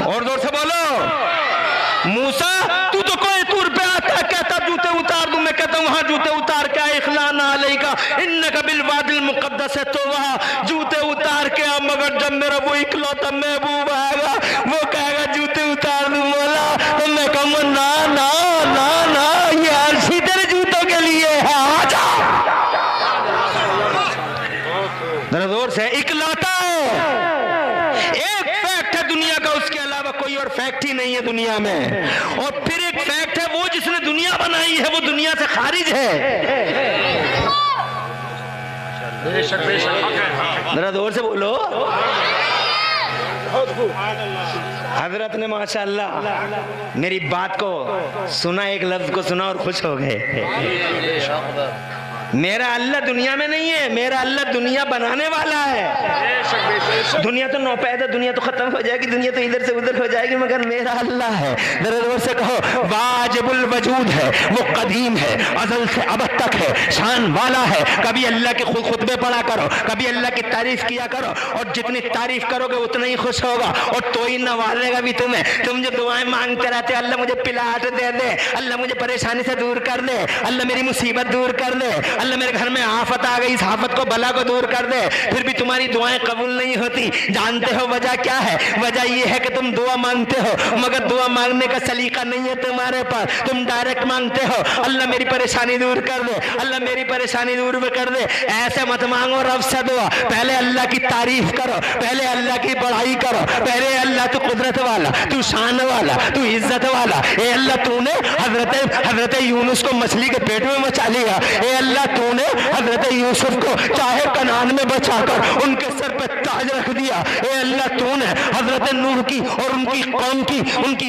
और जोर से बोलो, मूसा तू तो कोई तूर पे आता है, कहता जूते उतार दूं, मैं कहता हूं वहां जूते उतार के इखलाना अलैका इन्नका बिल वादिल मुकद्दस है, तो वहां जूते उतार के आ। मगर जब मेरा वो इकलौता महबूब आएगा, वो कहेगा जूते उतार दूं मौला, तो मैं कहूंगा ना ना ना ना, ये अर्शी तेरे जूतों के लिए है, आजा। जरा जोर से, इकलौता है, एक फैक्ट है दुनिया का, उसके अलावा कोई और फैक्ट ही नहीं है दुनिया में। और फिर एक फैक्ट है, वो जिसने दुनिया बनाई है वो दुनिया से खारिज है। बेशक बेशक, जरा जोर से बोलो। हजरत ने माशाअल्लाह मेरी बात को सुना, एक लफ्ज को सुना और खुश हो गए। मेरा अल्लाह दुनिया में नहीं है, मेरा अल्लाह दुनिया बनाने वाला है। दुनिया तो नौपैदा, दुनिया तो खत्म हो जाएगी, दुनिया तो इधर से उधर हो जाएगी, मगर मेरा अल्लाह है। जरा जोर से कहो, वाजिबुल वजूद है, वो कदीम है, अज़ल से अब तक है, शान वाला है। कभी अल्लाह के खुतबे पढ़ा करो, कभी अल्लाह की तारीफ किया करो, और जितनी तारीफ करोगे उतना ही खुश होगा, और तो ही नवाजेगा भी तुम्हें। तुम जो दुआएं मांगते रहते, अल्लाह मुझे पिलाट दे दे, अल्लाह मुझे परेशानी से दूर कर दे, अल्लाह मेरी मुसीबत दूर कर दे, अल्लाह मेरे घर में आफत आ गई, इस आफत को बला को दूर कर दे, फिर भी तुम्हारी दुआएं कबूल नहीं होती। जानते हो वजह क्या है? वजह ये है कि तुम दुआ मांगते हो, मगर दुआ मांगने का सलीका नहीं है तुम्हारे पास। तुम डायरेक्ट मांगते हो, अल्लाह मेरी परेशानी दूर कर दे, अल्लाह मेरी परेशानी दूर कर दे। ऐसे मत मांगो रब से दुआ, पहले अल्लाह की तारीफ करो, पहले अल्लाह की बड़ाई करो, पहले अल्लाह तू कुदरत वाला, तू शान वाला, तू इज्जत वाला। ए अल्लाह तूने हजरत यूनुस को मछली के पेट में मचा लिया। ए अल्लाह तूने हजरत यूसुफ को चाहे कनान में बचाकर उनके सर पे ताज रख दिया। ए अल्लाह तूने हजरत नूह की और उनकी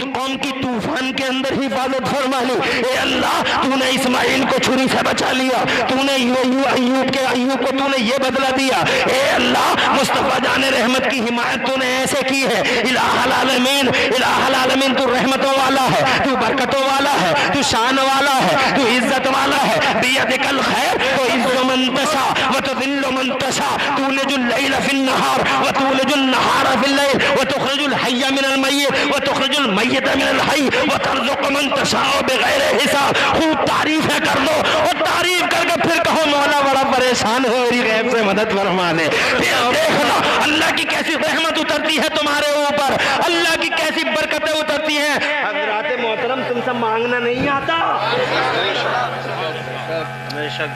कौम की तूफान के अंदर हिफाजत फरमा ली। ए अल्लाह तूने इस्माइल को छुरी से बचा लिया, तूने अय्यूब को तूने ये बदला दिया। ए अल्लाह मुस्तफा जाने रहमत की हिमायत तूने ऐसे की है। इलाहुल आलमीन तू रहमतों वाला है, तू बरकतों वाला है, तू शान वाला है, तू इज्जत वाला है। बियदिकल खैर तो इज़्ज़ु मन तशा व तुज़िल्लु मन तशा, तुलिजुल लैला फिन नहार व तुलिजुल नहारा फिल लैल व तुखरिजुल हय्य मिनल मय्यित व तुखरिजुल मय्यिता मिनल हय्य व तर्ज़ुक़ु मन तशा बिग़ैरि हिसाब। खूब तारीफें कर लो, और तारीफ करके फिर कहो मौला बड़ा परेशान हो, मेरी गैब से मदद फरमा दे। फिर देखना अल्लाह की कैसी रहमत उतरती है तुम्हारे ऊपर, अल्लाह की कैसी बरकतें उतरती हैं। हज़रात मोहतरम, तुमसे मांगना नहीं आता। बेशक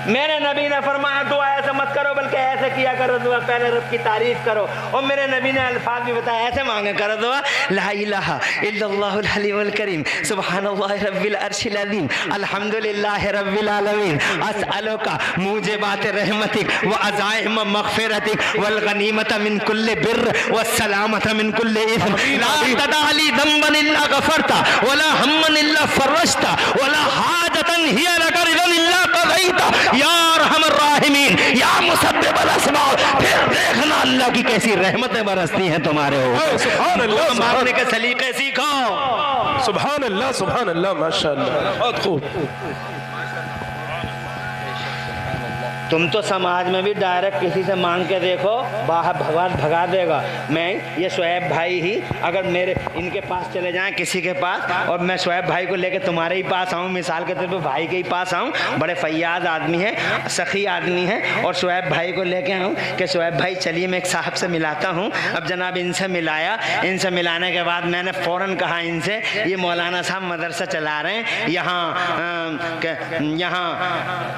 मेरे नबी ने फरमाया दुआ ऐसे मत करो, बल्कि ऐसे किया करो दुआ, पहले रब की तारीफ करो। और मेरे नबी ने अल्फाज भी बताया, ऐसे मांगे करो दुआ, ला इलाहा इल्लल्लाहुल हलीमुल करीम सुब्हानल्लाहि रब्बिल अर्शिल अज़ीम अल्हम्दुलिल्लाहि रब्बिल आलमीन अस्अलुका मूजिबात रहमतिक व अज़ाइम मग़फ़िरतिक वल गनीमत मिन कुल्लि बिर्र व सलामत मिन कुल्लि इस्म ला तदा ली ज़ंबन इल्ला गफ़रता वला हम्मन इल्ला फ़रजता वला हाजतन हिया लका रिज़न इल्ला क़ज़ैता या अरहमर राहिमीन या मुसब्बिबल अस्बाब। फिर देखना अल्लाह की कैसी रहमतें बरसती हैं तुम्हारे ऊपर। सुभान अल्लाह, मांगने के सलीके सीखो। सुभान अल्लाह माशाअल्लाह, बहुत खूब। तुम तो समाज में भी डायरेक्ट किसी से मांग के देखो, बाहर भगा देगा। मैं ये शुएब भाई ही अगर मेरे इनके पास चले जाएं किसी के पास, और मैं शुएब भाई को लेके तुम्हारे ही पास आऊँ, मिसाल के तौर पे भाई के ही पास आऊँ, बड़े फैयाज आदमी है, सखी आदमी है, और शुएब भाई को लेके आऊँ कि शुएब भाई चलिए मैं एक साहब से मिलाता हूँ। अब जनाब इनसे मिलाया, इनसे मिलाने के बाद मैंने फ़ौरन कहा इनसे, ये मौलाना साहब मदरसा चला रहे हैं यहाँ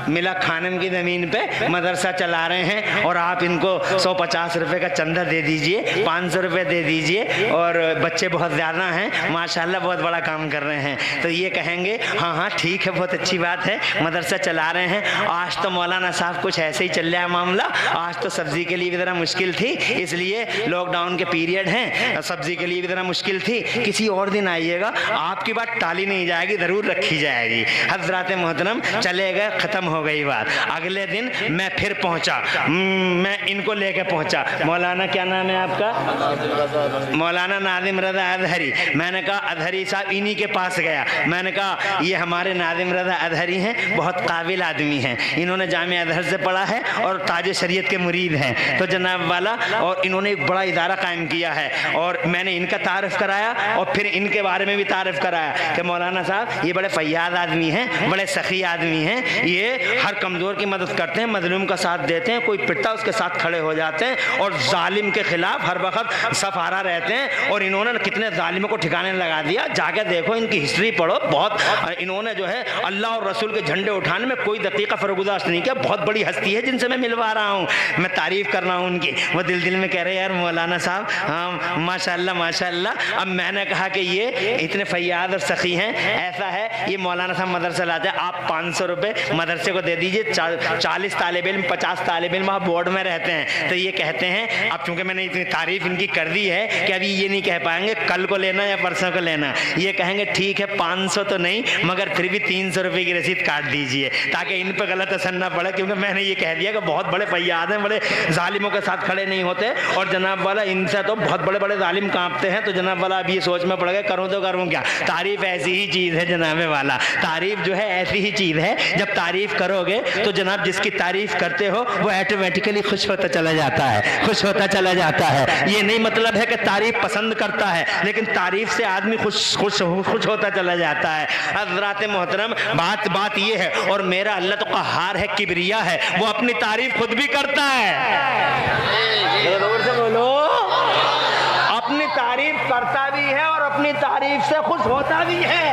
मिला खानम की ज़मीन पे मदरसा चला रहे हैं, और आप इनको 150 रुपये का चंदा दे दीजिए, 500 रुपये दे दीजिए, और बच्चे बहुत ज़्यादा हैं माशाल्लाह, बहुत बड़ा काम कर रहे हैं। तो ये कहेंगे हाँ ठीक है, बहुत अच्छी बात है, मदरसा चला रहे हैं। आज तो मौलाना साहब कुछ ऐसे ही चल रहा है मामला, आज तो सब्ज़ी के लिए भी ज़रा मुश्किल थी, इसलिए लॉकडाउन के पीरियड हैं, सब्ज़ी के लिए भी ज़रा मुश्किल थी, किसी और दिन आइएगा, आपकी बात टाली नहीं जाएगी, ज़रूर रखी जाएगी। हज़रात मोहतरम चले गए, ख़त्म हो गई बात। अगले दिन मैं फिर पहुंचा, मैं इनको लेके पहुंचा। मौलाना क्या नाम है आपका? मौलाना नाज़िम रज़ा अज़हरी। मैंने कहा अज़हरी साहब, इन्हीं के पास गया, मैंने कहा ये हमारे नाज़िम रज़ा अज़हरी हैं, बहुत काबिल आदमी हैं, इन्होंने जामिया अज़हर से पढ़ा है और ताज शरीयत के मुरीद हैं, तो जनाब वाला, और इन्होंने एक बड़ा इदारा कायम किया है, और मैंने इनका तारफ़ कराया और फिर इनके बारे में भी तारफ़ कराया कि मौलाना साहब ये बड़े फैयाद आदमी हैं, बड़े सखी आदमी हैं, ये हर कमज़ोर की मदद करते हैं, मजलूम का साथ देते हैं, कोई पिटता उसके साथ खड़े हो जाते हैं, और जालिम के खिलाफ हर वक्त सफारा रहते हैं। और इन्होंने कितने जालिमों को ठिकाने लगा दिया, जाके देखो इनकी हिस्ट्री पढ़ो, बहुत इन्होंने जो है अल्लाह और रसूल के झंडे उठाने में कोई दकीका फरगुदाश्त नहीं किया। बहुत बड़ी हस्ती है जिनसे मैं मिलवा रहा हूँ, मैं तारीफ़ कर रहा हूँ उनकी। वो दिल में कह रहे यार मौलाना साहब हाँ माशाल्लाह माशाल्लाह। अब मैंने कहा कि ये इतने फैयाद और सखी हैं, ऐसा है ये मौलाना साहब मदरसा लाते हैं, आप 500 रुपये मदरसे को दे दीजिए, 40 40 तालिब इल्म 50 तालिब इल्म वहाँ बोर्ड में रहते हैं, तो ये कहते हैं, अब चूंकि मैंने इतनी तारीफ इनकी कर दी है कि अभी ये नहीं कह पाएंगे कल को लेना या परसों को लेना, ये कहेंगे ठीक है 500 तो नहीं मगर फिर भी 300 रुपये की रसीद काट दीजिए, ताकि इन पर गलत असर ना पड़े, क्योंकि मैंने ये कह दिया कि बहुत बड़े फैयाद हैं, बड़े जालिमों के साथ खड़े नहीं होते, और जनाब वाला इनसे तो बहुत बड़े बड़े जालिम कांपते हैं। तो जनाब वाला अब ये सोच में पड़ गए करूँ तो करूँ क्या। तारीफ ऐसी ही चीज़ है जनाब वाला, तारीफ जो है ऐसी ही चीज़ है, जब तारीफ करोगे तो जनाब जिसकी तारीफ करते हो वो ऑटोमेटिकली खुश होता चला जाता है, खुश होता चला जाता है। ये नहीं मतलब है कि तारीफ पसंद करता है, लेकिन तारीफ से आदमी खुश होता चला जाता है। हज़रात मोहतरम, बात ये है, और मेरा अल्लाह तो क़हार है, किबरिया है, वो अपनी तारीफ खुद भी करता है। जोर से बोलो, अपनी तारीफ करता भी है और अपनी तारीफ से खुश होता भी है।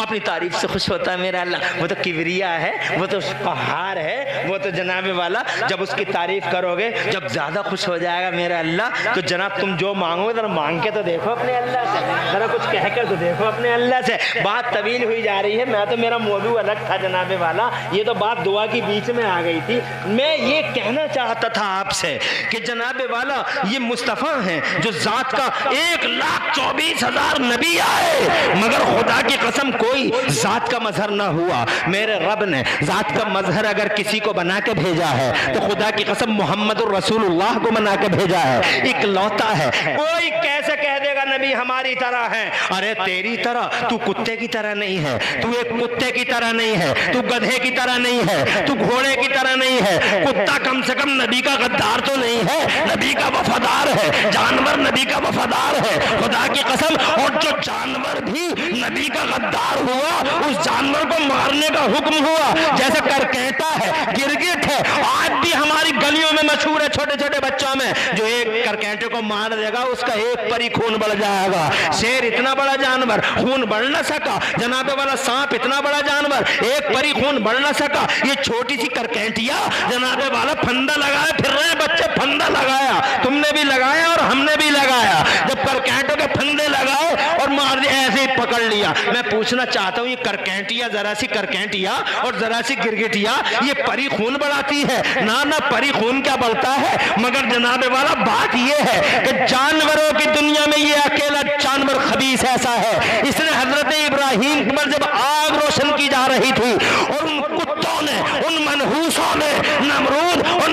अपनी तारीफ से खुश होता है मेरा अल्लाह, वो तो किबरिया है, वो तो क़हार है, वो तो जनाब वाला जब उसकी तारीफ करोगे, जब ज़्यादा खुश हो जाएगा मेरा अल्लाह, तो जनाब तुम जो मांगोगे ज़रा मांग के तो देखो अपने अल्लाह से, ज़रा कुछ कह कर तो देखो अपने अल्लाह से। बात तवील हुई जा रही है, मैं तो मेरा मौजू अलग था जनाब वाला, ये तो बात दुआ की बीच में आ गई थी। मैं ये कहना चाहता था आपसे कि जनाब वाला ये मुस्तफ़ा हैं जो ज़ात का 1,24,000 नबी आए, मगर खुदा की कसम कोई जात का मजहर ना हुआ। मेरे रब ने जात का मजहर अगर किसी को बना के भेजा है तो खुदा की कसम मोहम्मद रसूलुल्लाह को बना के भेजा है, इकलौता है। कोई कैसे कह देगा नबी हमारी तरह है, अरे तेरी तरह, तू कुत्ते की तरह नहीं है, तू एक कुत्ते की तरह नहीं है, तू गधे की तरह नहीं है, तू घोड़े की तरह नहीं है। कुत्ता कम से कम नबी का गद्दार तो नहीं है, नबी का वफादार है। जानवर नबी का वफादार है, खुदा की कसम। और जो जानवर भी नबी का गद्दार हुआ, उस जानवर को मारने का हुक्म हुआ। जैसे करकेटा है, गिरगिट है, आज भी हमारी गलियों में मशहूर है, छोटे छोटे बच्चों में, जो एक करकेटे को मार देगा उसका एक परी खून बढ़ जाएगा। शेर इतना बड़ा जानवर, खून बढ़ न सका। जनाबे वाला सांप इतना बड़ा जानवर, एक परी खून बढ़ न सका। ये छोटी सी करकेटिया जनाबे वाला फंदा लगाए फिर रहे बच्चे, फंदा लगाया, तुमने भी लगाया और हमने भी लगाया। जब करकेटों के फंदे लगाए और मार दिया, ऐसे ही पकड़ लिया। मैं पूछना चाहता हूँ, ये करकेटिया, जरा सी करकेटिया और जरा सी गिरगिटिया, ये परी खून बढ़ाती है? ना परी खून क्या बढ़ता है, मगर जनाबे वाला बात ये है कि जानवरों की दुनिया में ये अकेला जानवर खबीस ऐसा है। इसने हजरत इब्राहिम पर जब आग रोशन की जा रही थी और उन कुत्तों ने, उन मनहूसों ने,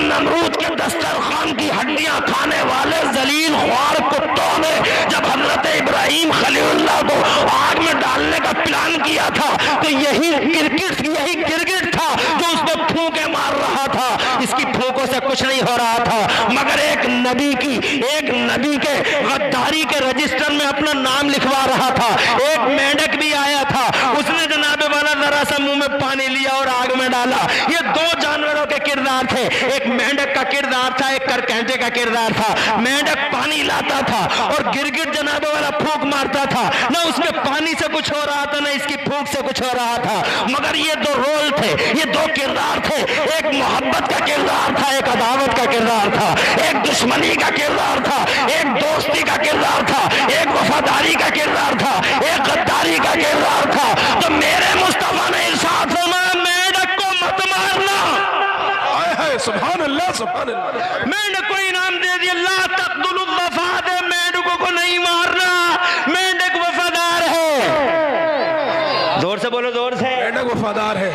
नमरूद के दस्तरखान की हड्डियां खाने वाले जलील ख्वार कुत्तों ने जब हजरत इब्राहिम खलीलुल्लाह को आग में डालने का प्लान किया था, तो यही गिरगिट था जो उसको फूंके मार रहा था। इसकी फूंकों से कुछ नहीं हो रहा था, मगर एक नबी के गद्दारी के रजिस्टर में अपना नाम लिखवा रहा था। एक मेंढक भी आया था, उसने जनाबे वाला जरा सा मुंह में पानी लिया और आग में डाला। ये दो जानवरों के किरदार थे, एक मेंढक का किरदार था, एक करकेटे का किरदार था। मेंढक पानी लाता था और गिरगिट जनाबे वाला फूंक मारता था। ना उसके पानी से कुछ हो रहा था, ना इसकी फूंक से कुछ हो रहा था, मगर ये दो रोल थे, ये दो किरदार थे। एक मोहब्बत का किरदार था, एक अदावत का किरदार था, एक दुश्मनी का किरदार था, एक दोस्ती का किरदार था, एक वफादारी का किरदार था, एक गद्दारी का किरदार था। तो मेरे मुस्तफा ने इरशाद फरमाया, मेंढक को मत मारना। सुभान अल्लाह, सुभान अल्लाह। मेंढक को इनाम दे दिया, ला तक़्तुलुल वफ़ाद, मेंढकों को नहीं मारना, मेंढक वफादार है। जोर से बोलो, जोर से। मेंढक वफादार है।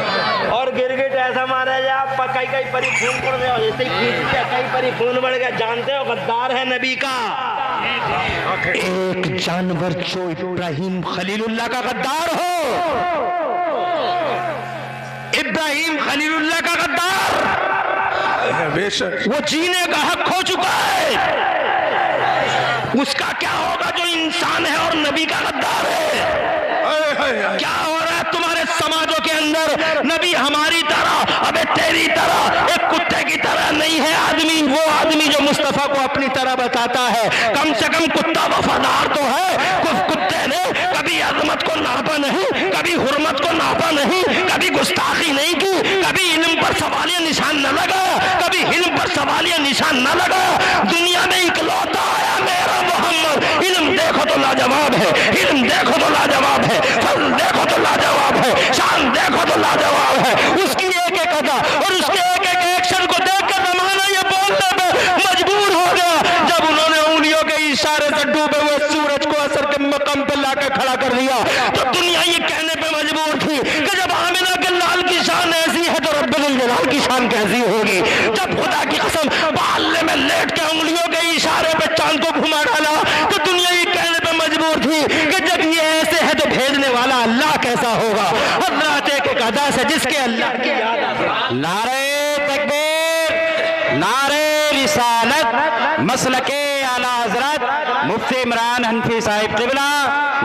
और गिरगिट ऐसा मारा जाए, कई परी खून पड़ गया, जैसे कई परी खून बढ़ गया। जानते हो गद्दार है नबी का एक जानवर जो इब्राहिम खलीलुल्लाह का गद्दार हो, इब्राहिम खलीलुल्लाह का गद्दार, बेशक वो जीने का हक खो चुका है। उसका क्या होगा जो इंसान है और नबी का गद्दार है? क्या हो रहा है तुम्हारे समाजों के अंदर? नबी हमारी तरह, अबे तेरी तरह, एक कुत्ते की तरह नहीं है आदमी। वो आदमी जो मुस्तफा को अपनी तरह बताता है, कम से कम कुत्ता वफादार तो है। कुत्ते ने कभी अजमत को नापा नहीं, कभी हुर्मत को नापा नहीं, कभी गुस्ताखी नहीं की, कभी इल्म पर सवालिया निशान न लगा, कभी इल्म पर सवालिया निशान न लगा। दुनिया में इकलौता आया मेरा मोहम्मद। इल्म देखो तो लाजवाब है, इल्म देखो तो लाजवाब है, फज़ल देखो तो लाजवाब है, शान देखो तो लाजवाब है। उसकी एक एक था और उसके एक एक एक्शन को देखकर जमाना ये बोलने पे मजबूर हो गया। जब उन्होंने उंगलियों के इशारे से डूबे हुए सूरज को असर के मकाम पे लाकर खड़ा कर दिया तो दुनिया ये कहने पे मजबूर थी कि जब आमिना के लाल की शान ऐसी है तो रब्बुल जलाल की शान कैसी होगी। जब खुदा की कसम बाल्ले में लेट के उंगलियों के इशारे पे चांद को घुमा डाला तो दुनिया ये कहने पे मजबूर थी कि जब ये ऐसे है तो भेजने वाला अल्लाह कैसा होगा। हज़रत एक अदा से जिसके अल्लाह की याद आती। नारे तकबीर, नारे रिसालत, मसलके आला हज़रत मुफ्ती इमरान हनफी साहिब क़िबला,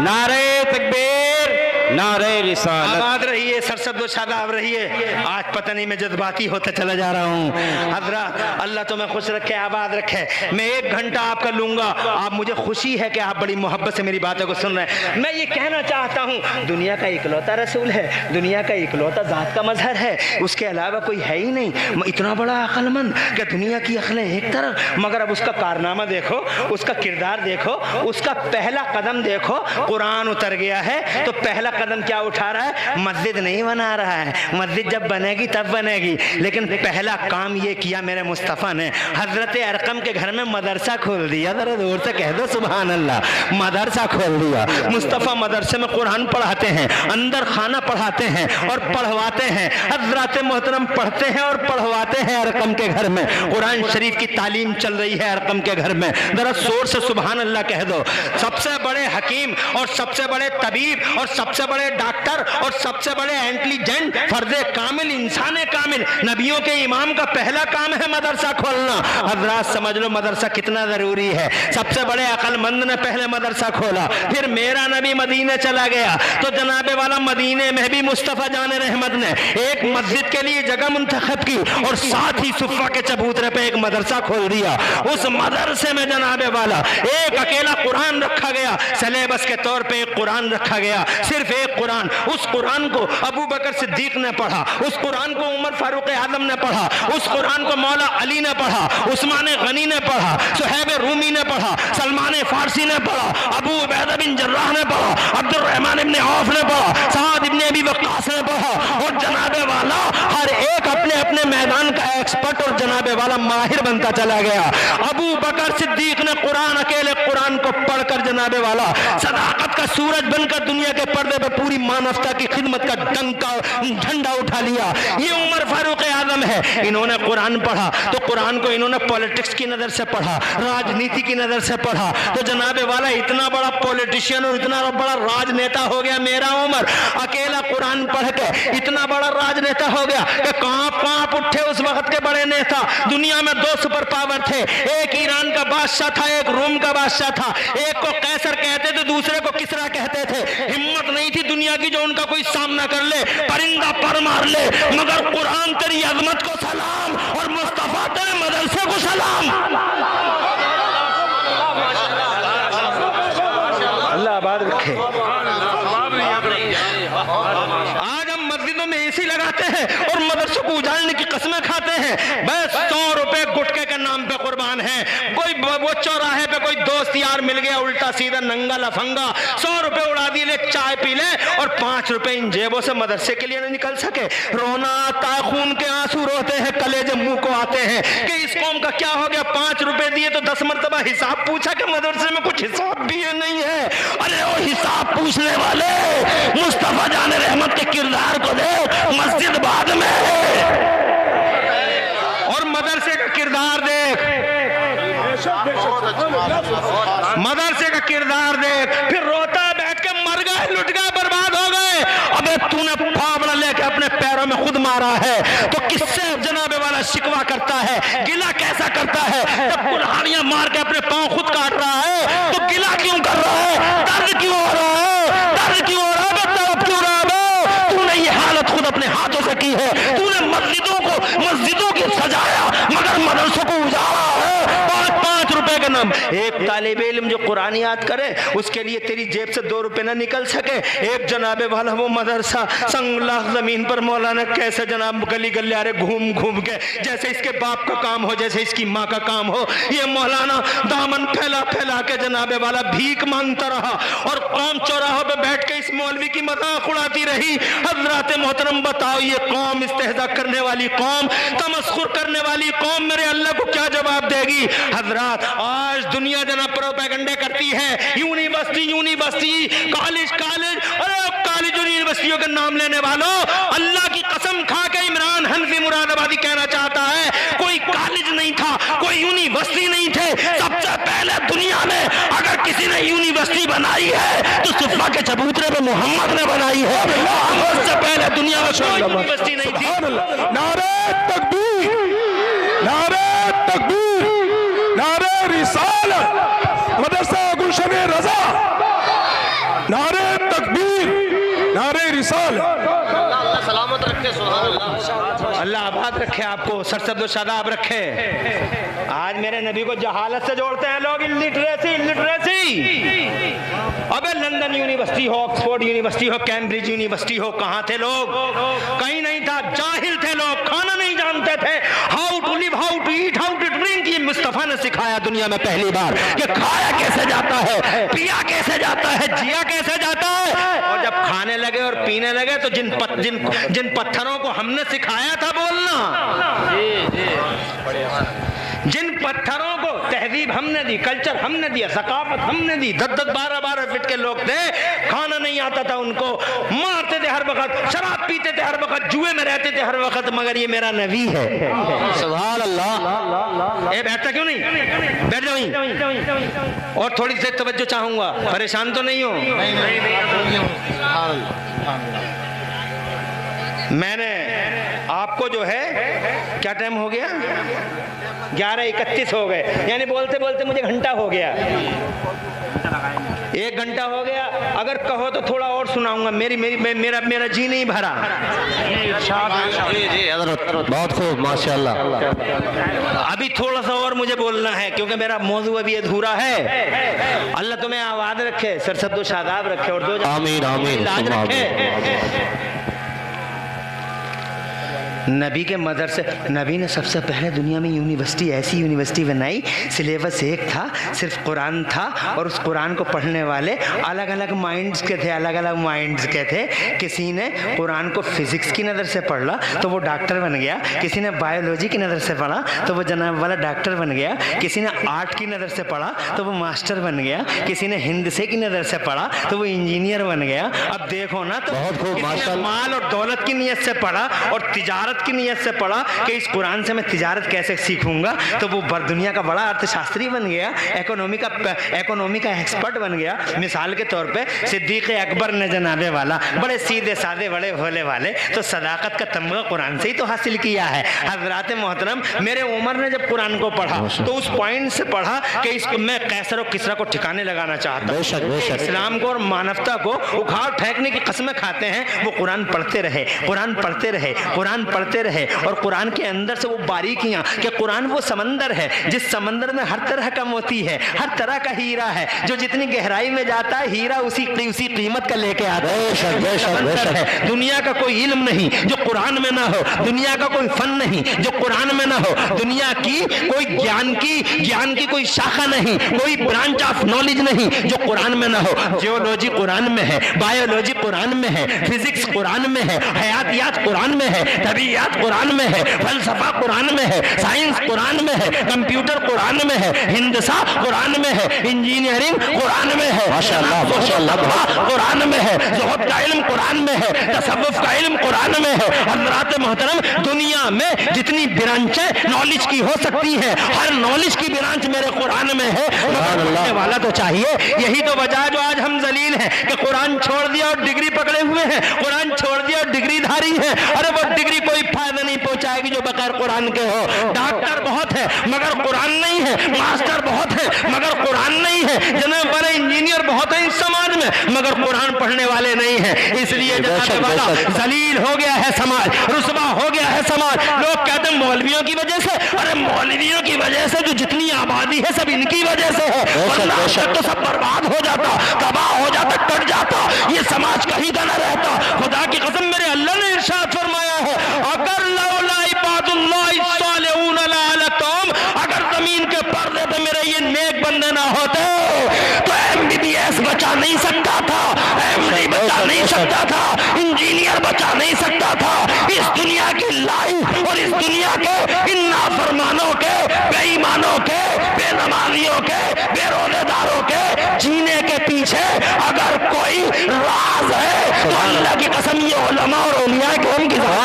नारे तकबीर, नारे रिसालत। आबाद रहिए, सरसब्द शादाब रहिए। आज पता नहीं मैं जज्बाती होता चला जा रहा हूँ। हज़रत अल्लाह तुम्हें खुश रखे, आबाद रखे। मैं 1 घंटा आपका लूंगा। आप मुझे खुशी है कि आप बड़ी मोहब्बत से मेरी बातों को सुन रहे हैं। मैं ये कहना चाहता हूँ दुनिया का इकलौता रसूल है, दुनिया का इकलौता ज़ात का मजहर है, उसके अलावा कोई है ही नहीं। इतना बड़ा अक्लमंद कि दुनिया की अक्लें एक तरफ, मगर अब उसका कारनामा देखो, उसका किरदार देखो, उसका पहला कदम देखो। कुरान उतर गया है तो पहला कदम क्या उठा रहा है? मस्जिद नहीं बना रहा है। मस्जिद जब बनेगी तब बनेगी, लेकिन पहला काम ये किया मेरे मुस्तफ़ा ने। हजरत अरकम के घर में मदरसा खोल दिया। जरा जोर से कह दो सुभान अल्लाह। मदरसा खोल दिया। मुस्तफ़ा मदरसे में कुरान पढ़ाते हैं, अंदर खाना पढ़ाते हैं और पढ़वाते हैं। हजरत मोहतरम पढ़ते हैं और पढ़वाते हैं अरकम के घर में। कुरान शरीफ की तालीम चल रही है अरकम के घर में। जरा जोर से सुभान अल्लाह कह दो। सबसे बड़े हकीम और सबसे बड़े तबीब और सबसे बड़े डॉक्टर और सबसे बड़े इंटेलिजेंट फर्दे कामिल, इंसान कामिल, नबियों के इमाम का पहला काम है मदरसा खोलना। हजरात समझ लो मदरसा कितना जरूरी है। सबसे बड़े अक्लमंद ने पहले मदरसा खोला, फिर मेरा नबी मदीने चला गया तो जनाबे वाला मदीने में भी मुस्तफ़ा जाने रहमत ने एक मस्जिद के लिए जगह मुंतखब की और साथ ही सुफ़ा के चबूतरे पे एक मदरसा खोल दिया। उस मदरसे में जनाबे वाला एक अकेला कुरान रखा गया, सिलेबस के तौर पे एक कुरान रखा गया, सिर्फ एक कुरान। उस कुरान को अबू बकर सिद्दीक ने पढ़ा, उस कुरान को उमर फारूक आजम ने पढ़ा, उस कुरान को मौला अली ने पढ़ा, उस्मान गनी ने पढ़ा, सुहैब रूमी ने पढ़ा, सलमान फारसी ने पढ़ा, अबू उबैदा बिन जर्राह ने पढ़ा, अब्दुल रहमान इब्न औफ ने पढ़ा, साद इब्न अबी वक्कास ने पढ़ा। और जनाबे वाला हर एक अपने अपने मैदान का एक्सपर्ट और जनाबे वाला माहिर बनता चला गया। अबू बकर सिद्दीक ने कुरान, अकेले कुरान को पढ़कर जनाबे वाला सदाकत का सूरज बनकर दुनिया के पर्दे पे पूरी मानवता की खिदमत का डंका झंडा उठा लिया। ये उमर फारूक आजम है। इन्होंने कुरान पढ़ा तो कुरान को इन्होंने पॉलिटिक्स की नजर से पढ़ा, राजनीति की नजर से पढ़ा। तो जनाबे वाला इतना बड़ा पॉलिटिशियन और इतना बड़ा राजनेता हो गया मेरा उमर। अकेला कुरान पढ़ के इतना बड़ा राजनेता हो गया कि कांप उठे उस वक्त के बड़े नेता। दुनिया में 2 सुपर पावर थे, एक ईरान का बादशाह था, एक रोम का बादशाह था। एक को कैसर कहते थे, दूसरे को किसरा कहते थे। हिम्मत नहीं थी दुनिया की जो उनका कोई सामना कर ले, परिंदा पर मार ले, मगर कुरान तेरी अजमत को सलाम और मुस्तफा तेरे मदरसे को सलाम। अल्लाह आबाद रखे। आज हम मस्जिदों में एसी लगाते हैं और मदरसों को उजाड़ने की कस्में खाते हैं। बस 100 रुपए गुटके के नाम पे कुर्बान है। कोई वो चौराहे पे कोई दोस्त यार मिल गया उल्टा सीधा नंगा लफंगा, 100 रुपए उड़ा दिए, ले चाय पी ले और 5 रुपए इन जेबों से मदरसे के लिए नहीं निकल सके। रोना आता है, खून के आंसू रोते हैं, कलेजे मुंह को आते हैं कि इस कौम का क्या हो गया। 5 रुपए दिए तो 10 मरतबा हिसाब पूछा कि मदरसे में कुछ हिसाब भी है नहीं है। अरे वो हिसाब पूछने वाले मुस्तफा जाने रहमत के किरदार को दे, मस्जिद बाद में और मदरसे का किरदार देख, मदरसे का किरदार देख। फिर रोता बैठ के मर गए, लुट गए, बर्बाद हो गए। अबे तूने फावड़ा लेके अपने पैरों में खुद मारा है तो किससे जनाबे वाला शिकवा करता है, गिला कैसा करता है। जब कुल्हाड़ियां मार के अपने पांव खुद काट रहा है तो गिला क्यों कर रहा है, दर्द क्यों हो रहा है, दर्द क्यों हो रहा है, तड़प क्यों रहा है। तूने ये हालत खुद अपने हाथों से की है। तूने मस्जिदों की सजाया मगर मदरसों को उजाड़ा है। 5-5 रुपए के मोहतरम, एक तालिब इल्म जो कुरान याद करे उसके लिए तेरी जेब से 2 रुपए ना निकल सके। एक जनाबे वाला वो मदरसा संगला जमीन पर मौलाना कैसे जनाब गली गलियारे घूम घूम के, जैसे इसके बाप का काम हो, जैसे इसकी माँ का काम हो, ये मौलाना दामन फैला फैला के जनाबे वाला भीख मांगता रहा और कौम चौराहों पे बैठ के इस मौलवी की मजाक उड़ाती रही। हजरत मोहतरम बताओ, ये कौम, इस्तेहजा करने वाली कौम, तमस्खुर करने वाली कौम मेरे अल्लाह को क्या जवाब देगी? हजरत आज दुनिया जना प्रोपेगेंडे करती है, यूनिवर्सिटी कॉलेज, अरे कॉलेज यूनिवर्सिटियों के नाम लेने वालों, अल्लाह की कसम खा के इमरान हनफी मुरादाबादी कहना चाहता है कोई कॉलेज नहीं था, कोई यूनिवर्सिटी नहीं थे। सबसे पहले दुनिया में अगर किसी ने यूनिवर्सिटी बनाई है तो सुफा के चबूतरे पे मोहम्मद ने बनाई है। उससे पहले दुनिया में कोई यूनिवर्सिटी नहीं थी। नारे तकबीर, नारे तकबीर, नारे रिसालत, मदरसा गुलशन रजा, नारे तकबीर, नारे रिसालत। सलामत रखे, अल्लाह आबाद रखे, आपको सरसब्द शादाब रखे। आज मेरे नबी को जहालत से जोड़ते हैं लोग, इलिटरेसी। अबे लंदन यूनिवर्सिटी हो, ऑक्सफोर्ड यूनिवर्सिटी हो, कैम्ब्रिज यूनिवर्सिटी हो, कहाँ थे लोग? कहीं नहीं था, जाहिल थे लोग, खाना नहीं जानते थे। How to live, how to eat, how to drink, ये मुस्तफा ने सिखाया दुनिया में पहली बार कि खाया कैसे जाता है, पिया कैसे जाता है, जिया कैसे जाता है। और जब खाने लगे और पीने लगे तो जिन पत्थरों को हमने सिखाया था बोलना, जिन पत्थरों को तहजीब हमने दी, कल्चर हमने दिया, सकाफत हमने दी, 10-10, 12-12 फीट के लोग थे, खाना नहीं आता था उनको, मारते थे हर वक्त, शराब पीते थे हर वक्त, जुए में रहते थे हर वक्त, मगर ये मेरा नबी है। सुभान अल्लाह। ए बैठता क्यों नहीं? बैठ जाओ। और थोड़ी सी तवज्जो चाहूंगा, परेशान तो नहीं हो? मैंने आपको जो है, क्या टाइम हो गया? 11:31 हो गए, यानी बोलते बोलते मुझे घंटा हो गया, 1 घंटा हो गया। अगर कहो तो थोड़ा और सुनाऊंगा, मेरा जी नहीं भरा। बहुत खूब, माशाल्लाह। अभी थोड़ा सा और मुझे बोलना है क्योंकि मेरा मौजू अभी अधूरा है। अल्लाह तुम्हें आबाद रखे, सरसब्द शादाब रखे और दो आमीन आमीन इलाज रखे। नबी के मदरसे, नबी ने सबसे पहले दुनिया में यूनिवर्सिटी, ऐसी यूनिवर्सिटी बनाई, सिलेबस एक था, सिर्फ कुरान था और उस कुरान को पढ़ने वाले अलग अलग माइंड्स के थे, अलग अलग माइंड्स के थे। किसी ने कुरान को फिजिक्स की नज़र से पढ़ा तो वो डॉक्टर बन गया, किसी ने बायोलॉजी की नज़र से पढ़ा तो वो जनाब वाला डॉक्टर बन गया, किसी ने आर्ट की नज़र से पढ़ा तो वो मास्टर बन गया, किसी ने हिंदसे की नज़र से पढ़ा तो वो इंजीनियर बन गया। अब देखो ना, तो किसी ने माल और दौलत की नीयत से पढ़ा और तिजारत की नीयत से पढ़ा कि इस कुरान से मैं तिजारत कैसे सीखूंगा, तो वो दुनिया का बड़ा अर्थशास्त्री बन गया, इकोनॉमी का एक्सपर्ट बन गया। मिसाल के तौर पे सिद्दीक अकबर ने जनाबे वाला, बड़े सीधे साधे, बड़े भोले वाले, तो सदाकत का तमगा कुरान से ही तो हासिल किया है। हजरात मोहतरम, मेरे उमर ने जब कुरान को पढ़ा तो उस पॉइंट से पढ़ा कि इसको मैं कैसर और किसरा को ठिकाने लगाना चाहता हूँ, इस्लाम को और मानवता को उखाड़ फेंकने की कसमें खाते हैं। वो कुरान पढ़ते रहे, कुरान पढ़ते रहे, कुरान पढ़ते रहे और कुरान के अंदर से वो बारीकियां कि कुरान वो समंदर है जिस समंदर में हर तरह का मोती है, हर तरह का हीरा है, जो जितनी गहराई में जाता है हीरा उसी कीमत का लेके आता है। दुनिया का कोई इल्म नहीं जो कुरान में ना हो, दुनिया का कोई फन नहीं जो कुरान में ना हो, दुनिया की कोई ज्ञान की कोई शाखा नहीं, कोई ब्रांच ऑफ नॉलेज नहीं जो कुरान में ना हो। जियोलॉजी कुरान में है, बायोलॉजी कुरान में है, फिजिक्स कुरान में है, हयातियात कुरान में है, तबीयत कुरान में है, फलसफा कुरान में है, साइंस कुरान में है, कंप्यूटर कुरान में है, हिंदसा कुरान में है, इंजीनियरिंग कुरान में है, माशाअल्लाह माशाअल्लाह कुरान में है, ज़ुहद का इल्म कुरान में है, तसव्वुफ का इल्म कुरान में है। हज़रात मोहतरम, दुनिया में जितनी ब्रांचें नॉलेज की हो सकती है, हर नॉलेज की ब्रांच मेरे कुरान में है। पढ़ने वाला तो चाहिए। यही तो वजह जो आज हम जलील हैं कि कुरान छोड़ दिया और डिग्री पकड़े हुए हैं, कुरान छोड़ दिया और डिग्री धारी है। अरे वो डिग्री कोई फायदा नहीं पहुंचाएगी जो बगैर कुरान के हो। डॉक्टर बहुत है मगर कुरान नहीं है, मास्टर बहुत है मगर कुरान नहीं है, जनाब बड़े इंजीनियर बहुत है इस समाज में मगर कुरान पढ़ने वाले नहीं है। इसलिए जलील हो गया है समाज, रुसवा हो गया है समाज। लोग कहते हैं मौलवियों की वजह से, अरे मौलवियों की वजह से जो जितनी आबादी है सब इनकी वजह से है, वरना तो सब बर्बाद हो जाता, तबाह हो जाता, कट जाता, ये समाज कहीं का न रहता। खुदा की कसम मेरे अल्लाह ने इरशाद फरमाया है, अगर लौला इबादुल्लाह सालिहून लअलतहुम, अगर जमीन के पर्दे पे मेरे ये नेक बंदे ना होते तो MBBS बचा नहीं सकता था, MD बचा नहीं सकता था, इंजीनियर बचा नहीं सकता था। इस दुनिया की लाइफ और इस दुनिया के इन नाफरमानों के, बेईमानों के, बेनमाजियों के, बेरोजेदारों के जीने के पीछे अगर कोई राज है तो अल्लाह की कसम ये उलमा और औलिया के उनकी उलमा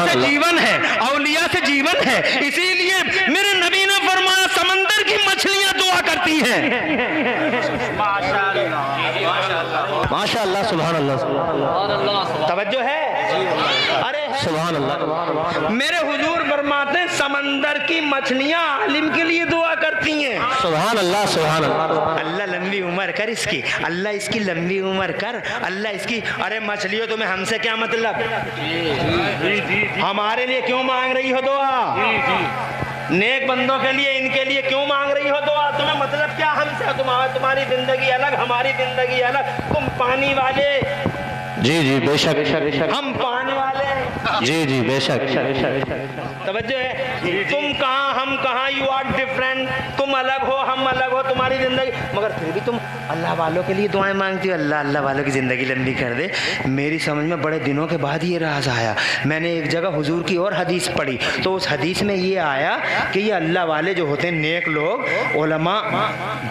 से जीवन है, औलिया से जीवन है। इसीलिए मेरे नबी ने फरमाया समंदर की मछलियां दुआ करती हैं। माशाअल्लाह, सुभान अल्लाह, तवज्जो है? अरे है। सुभान अल्लाह, मेरे हुजूर फरमाते हैं समंदर की मछलियां आलिम के लिए दुआ करती हैं। सुभान अल्लाह, सुभान अल्लाह। अल्लाह लंबी उम्र कर इसकी, अल्लाह इसकी लंबी उम्र कर, अल्लाह इसकी। अरे मछलियों तुम्हें हमसे क्या मतलब? हमारे लिए क्यों मांग रही हो दुआ? नेक बंदों के लिए, इनके लिए क्यों मांग रही हो दुआ? तुम्हें मतलब क्या हमसे? तुम्हारी जिंदगी अलग, हमारी जिंदगी अलग। तुम पानी वाले, जी जी बेशक, हम पानी वाले। जी जी बेशक। तवज्जो है? तुम कहाँ, हम कहाँ, यू आर डिफरेंट। तुम अलग हो, हम अलग हो, तुम्हारी जिंदगी, मगर फिर भी तुम अल्लाह वालों के लिए दुआएं मांगती हो। अल्लाह अल्लाह वालों की ज़िंदगी लंबी कर दे। मेरी समझ में बड़े दिनों के बाद ये राज आया। मैंने एक जगह हुजूर की और हदीस पढ़ी तो उस हदीस में ये आया कि ये अल्लाह वाले जो होते हैं, नेक लोग, उलमा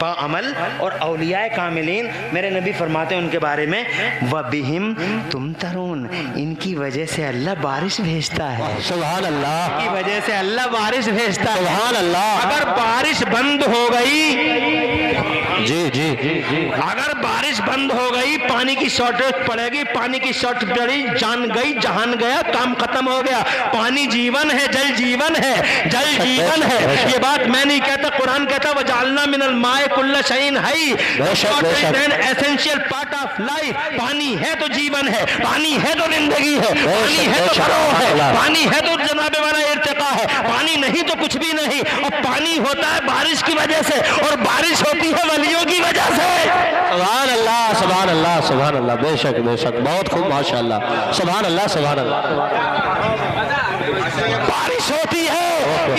बाअमल और औलिया कामिलीन, मेरे नबी फरमाते हैं उनके बारे में, व बिहिम तुम तरून, इनकी वजह से अल्लाह बारिश भेजता है। सुभान अल्लाह, की वजह से अल्लाह बारिश भेजता है। सुभान अल्लाह। अगर बारिश बंद हो गई, जी जी जी, अगर बारिश बंद हो गई, पानी की शॉर्टेज पड़ेगी, पानी की शॉर्टेज पड़ी, जान गई, जहान गया, काम खत्म हो गया। पानी जीवन है, जल जीवन है, जल जीवन है। ये बात मैं नहीं कहता, कुरान कहता वजालना मिनल माए कुल्ल शैइन हई, एसेंशियल पार्ट ऑफ लाइफ। पानी है तो जीवन है, पानी है तो जिंदगी है, पानी है तो फरोह है, पानी है तो जनाबे वाला इर्तिका है, पानी नहीं तो कुछ भी नहीं। और पानी होता है बारिश की वजह से, और बारिश होती है वलियों की वजह से। सुभान अल्लाह, सुभान अल्लाह, सुभान अल्लाह, बेशक बेशक, बहुत खूब, माशाअल्लाह, सुभान अल्लाह, सुभान अल्लाह। बारिश होती है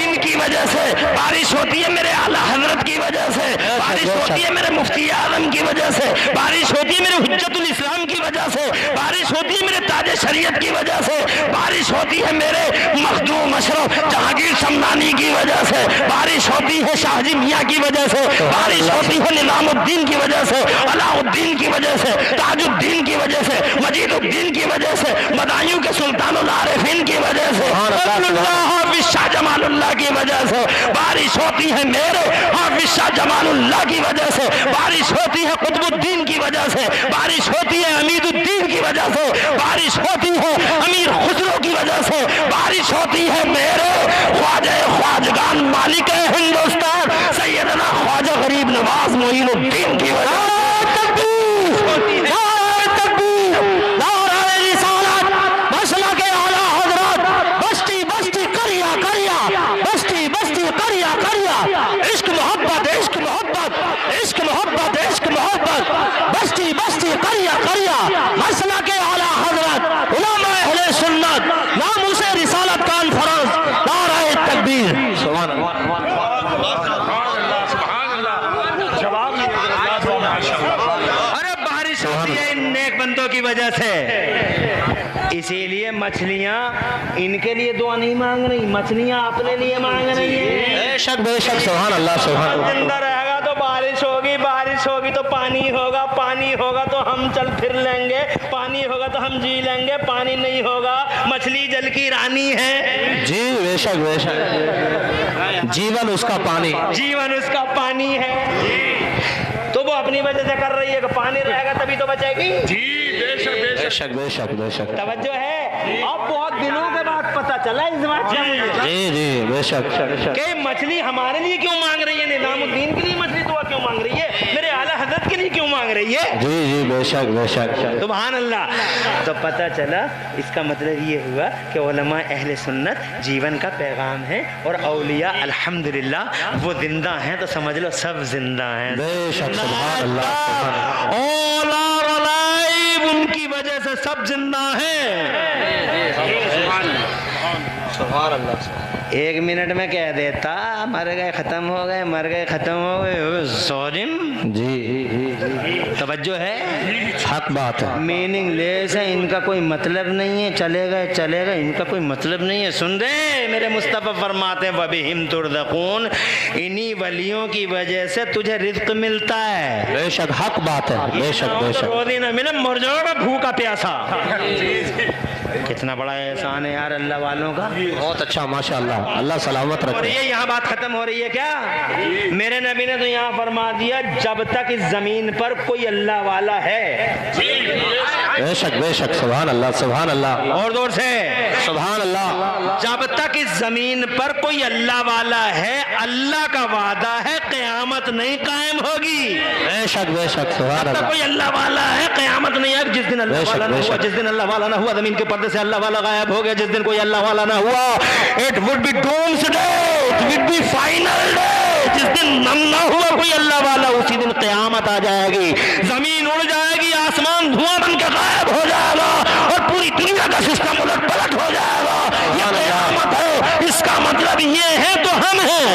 इनकी वजह से, बारिश होती है मेरे आला हजरत की वजह से, बारिश होती है मेरे मुफ्ती आजम की वजह से, बारिश होती है मेरे हुज्जतुल इस्लाम की वजह से, बारिश होती है मेरे ताजे शरीयत की वजह से, बारिश होती है मेरे मखदूम अशरफ जहांगीर शमनानी की वजह से, बारिश होती है शाहजी मियाँ की वजह से, बारिश होती है निजामुद्दीन की वजह से, अलाउद्दीन की वजह से, ताजुद्दीन की वजह से, मजीदुद्दीन की वजह से, बदायूं के सुल्तानुल आरिफीन की वजह से, हाफिज शाह जमालुल्लाह की वजह से, बारिश होती है मेरे हाफिज शाह जमालुल्लाह की वजह से, बारिश होती है कुतुबुद्दीन की वजह से, बारिश होती है अमीदुद्दीन की वजह से, बारिश होती है अमीर खुसरो की वजह से, बारिश होती है मेरे ख्वाजा ख्वाजगान मालिक हिंदुस्तान सैयदना ख्वाजा गरीब नवाज मोइनुद्दीन की वजह से। की वजह से, इसीलिए मछलियां इनके लिए दुआ नहीं मांग रही, मछलियां अपने लिए मांग रही है। बेशक बेशक, सुभान अल्लाह, सुभान अल्लाह। जिंदा रहेगा तो बारिश होगी, बारिश होगी तो पानी होगा, पानी होगा तो हम चल फिर लेंगे, पानी होगा तो हम जी लेंगे, पानी नहीं होगा, मछली जल की रानी है। जी बेशक बेशक, जीवन उसका पानी, जीवन उसका पानी है। तो वो अपनी वजह से कर रही है कि पानी रहेगा तभी तो बचेगी। जी बेशक बेशक बेशक बेशक बेशक। तवज्जो है। अब बहुत दिनों के बाद पता चला इस बात का मुझे जी जी बेशक कि मछली हमारे लिए क्यों मांग रही है, निजामुद्दीन के लिए मछली दुआ क्यों मांग रही है, मेरे आला हजरत के लिए क्यों मांग रही है। जी जी बेशक बेशक सुभान अल्लाह। तो पता चला इसका मतलब ये हुआ कि उलमा अहले सुन्नत जीवन का पैगाम है और औलिया अल्हम्दुलिल्लाह वो जिंदा हैं, तो समझ लो सब जिंदा हैं। बेशक सुभान अल्लाह उनकी वजह से सब जिंदा हैं। सुभान अल्लाह। 1 मिनट में कह देता मर गए खत्म हो गए, मर गए खत्म हो गए, ज़ालिम। जी तवज्जो है, हक बात है। मीनिंगलेस है, इनका कोई मतलब नहीं है, चले गए इनका कोई मतलब नहीं है। सुन रहे, मेरे मुस्तफ़ा फरमाते हैं वबिहिम तुरज़क़ून, इन्हीं वलियों की वजह से तुझे रिज़्क़ मिलता है। बेशक हक बात है, बेशक बेशक। रोज़ी न मिले मर जाओ भूखा प्यासा। कितना बड़ा एहसान है यार अल्लाह वालों का। बहुत अच्छा माशाअल्लाह, अल्लाह सलामत और रखे। ये यहाँ बात खत्म हो रही है क्या? मेरे नबी ने तो यहाँ फरमा दिया जब तक इस जमीन पर कोई अल्लाह वाला है। बेशक बेशक सुभान अल्लाह सुभान अल्लाह और जोर से सुभान अल्लाह। जब तक इस जमीन पर कोई अल्लाह वाला है, अल्लाह का वादा है क़यामत नहीं कायम होगी। बेशक बेशक सुभान जब तक अल्लाह। कोई अल्लाह वाला है क़यामत नहीं है। जिस दिन अल्लाह बेशक, वाला ना हुआ, बेशक। जिस दिन अल्लाह वाला ना हुआ, जमीन के पर्दे से अल्लाह वाला गायब हो गया। जिस दिन कोई अल्लाह वाला ना हुआ, it would be doomsday, it would be final day. जिस दिन ना हुआ कोई अल्लाह वाला, उसी दिन क़यामत आ जाएगी, जमीन उड़ जाएगी, आसमान धुआं बन के गायब हो जाएगा और पूरी दुनिया का सिस्टम उलट पलट हो जाएगा। ये क़यामत है, इसका मतलब ये है तो हम हैं।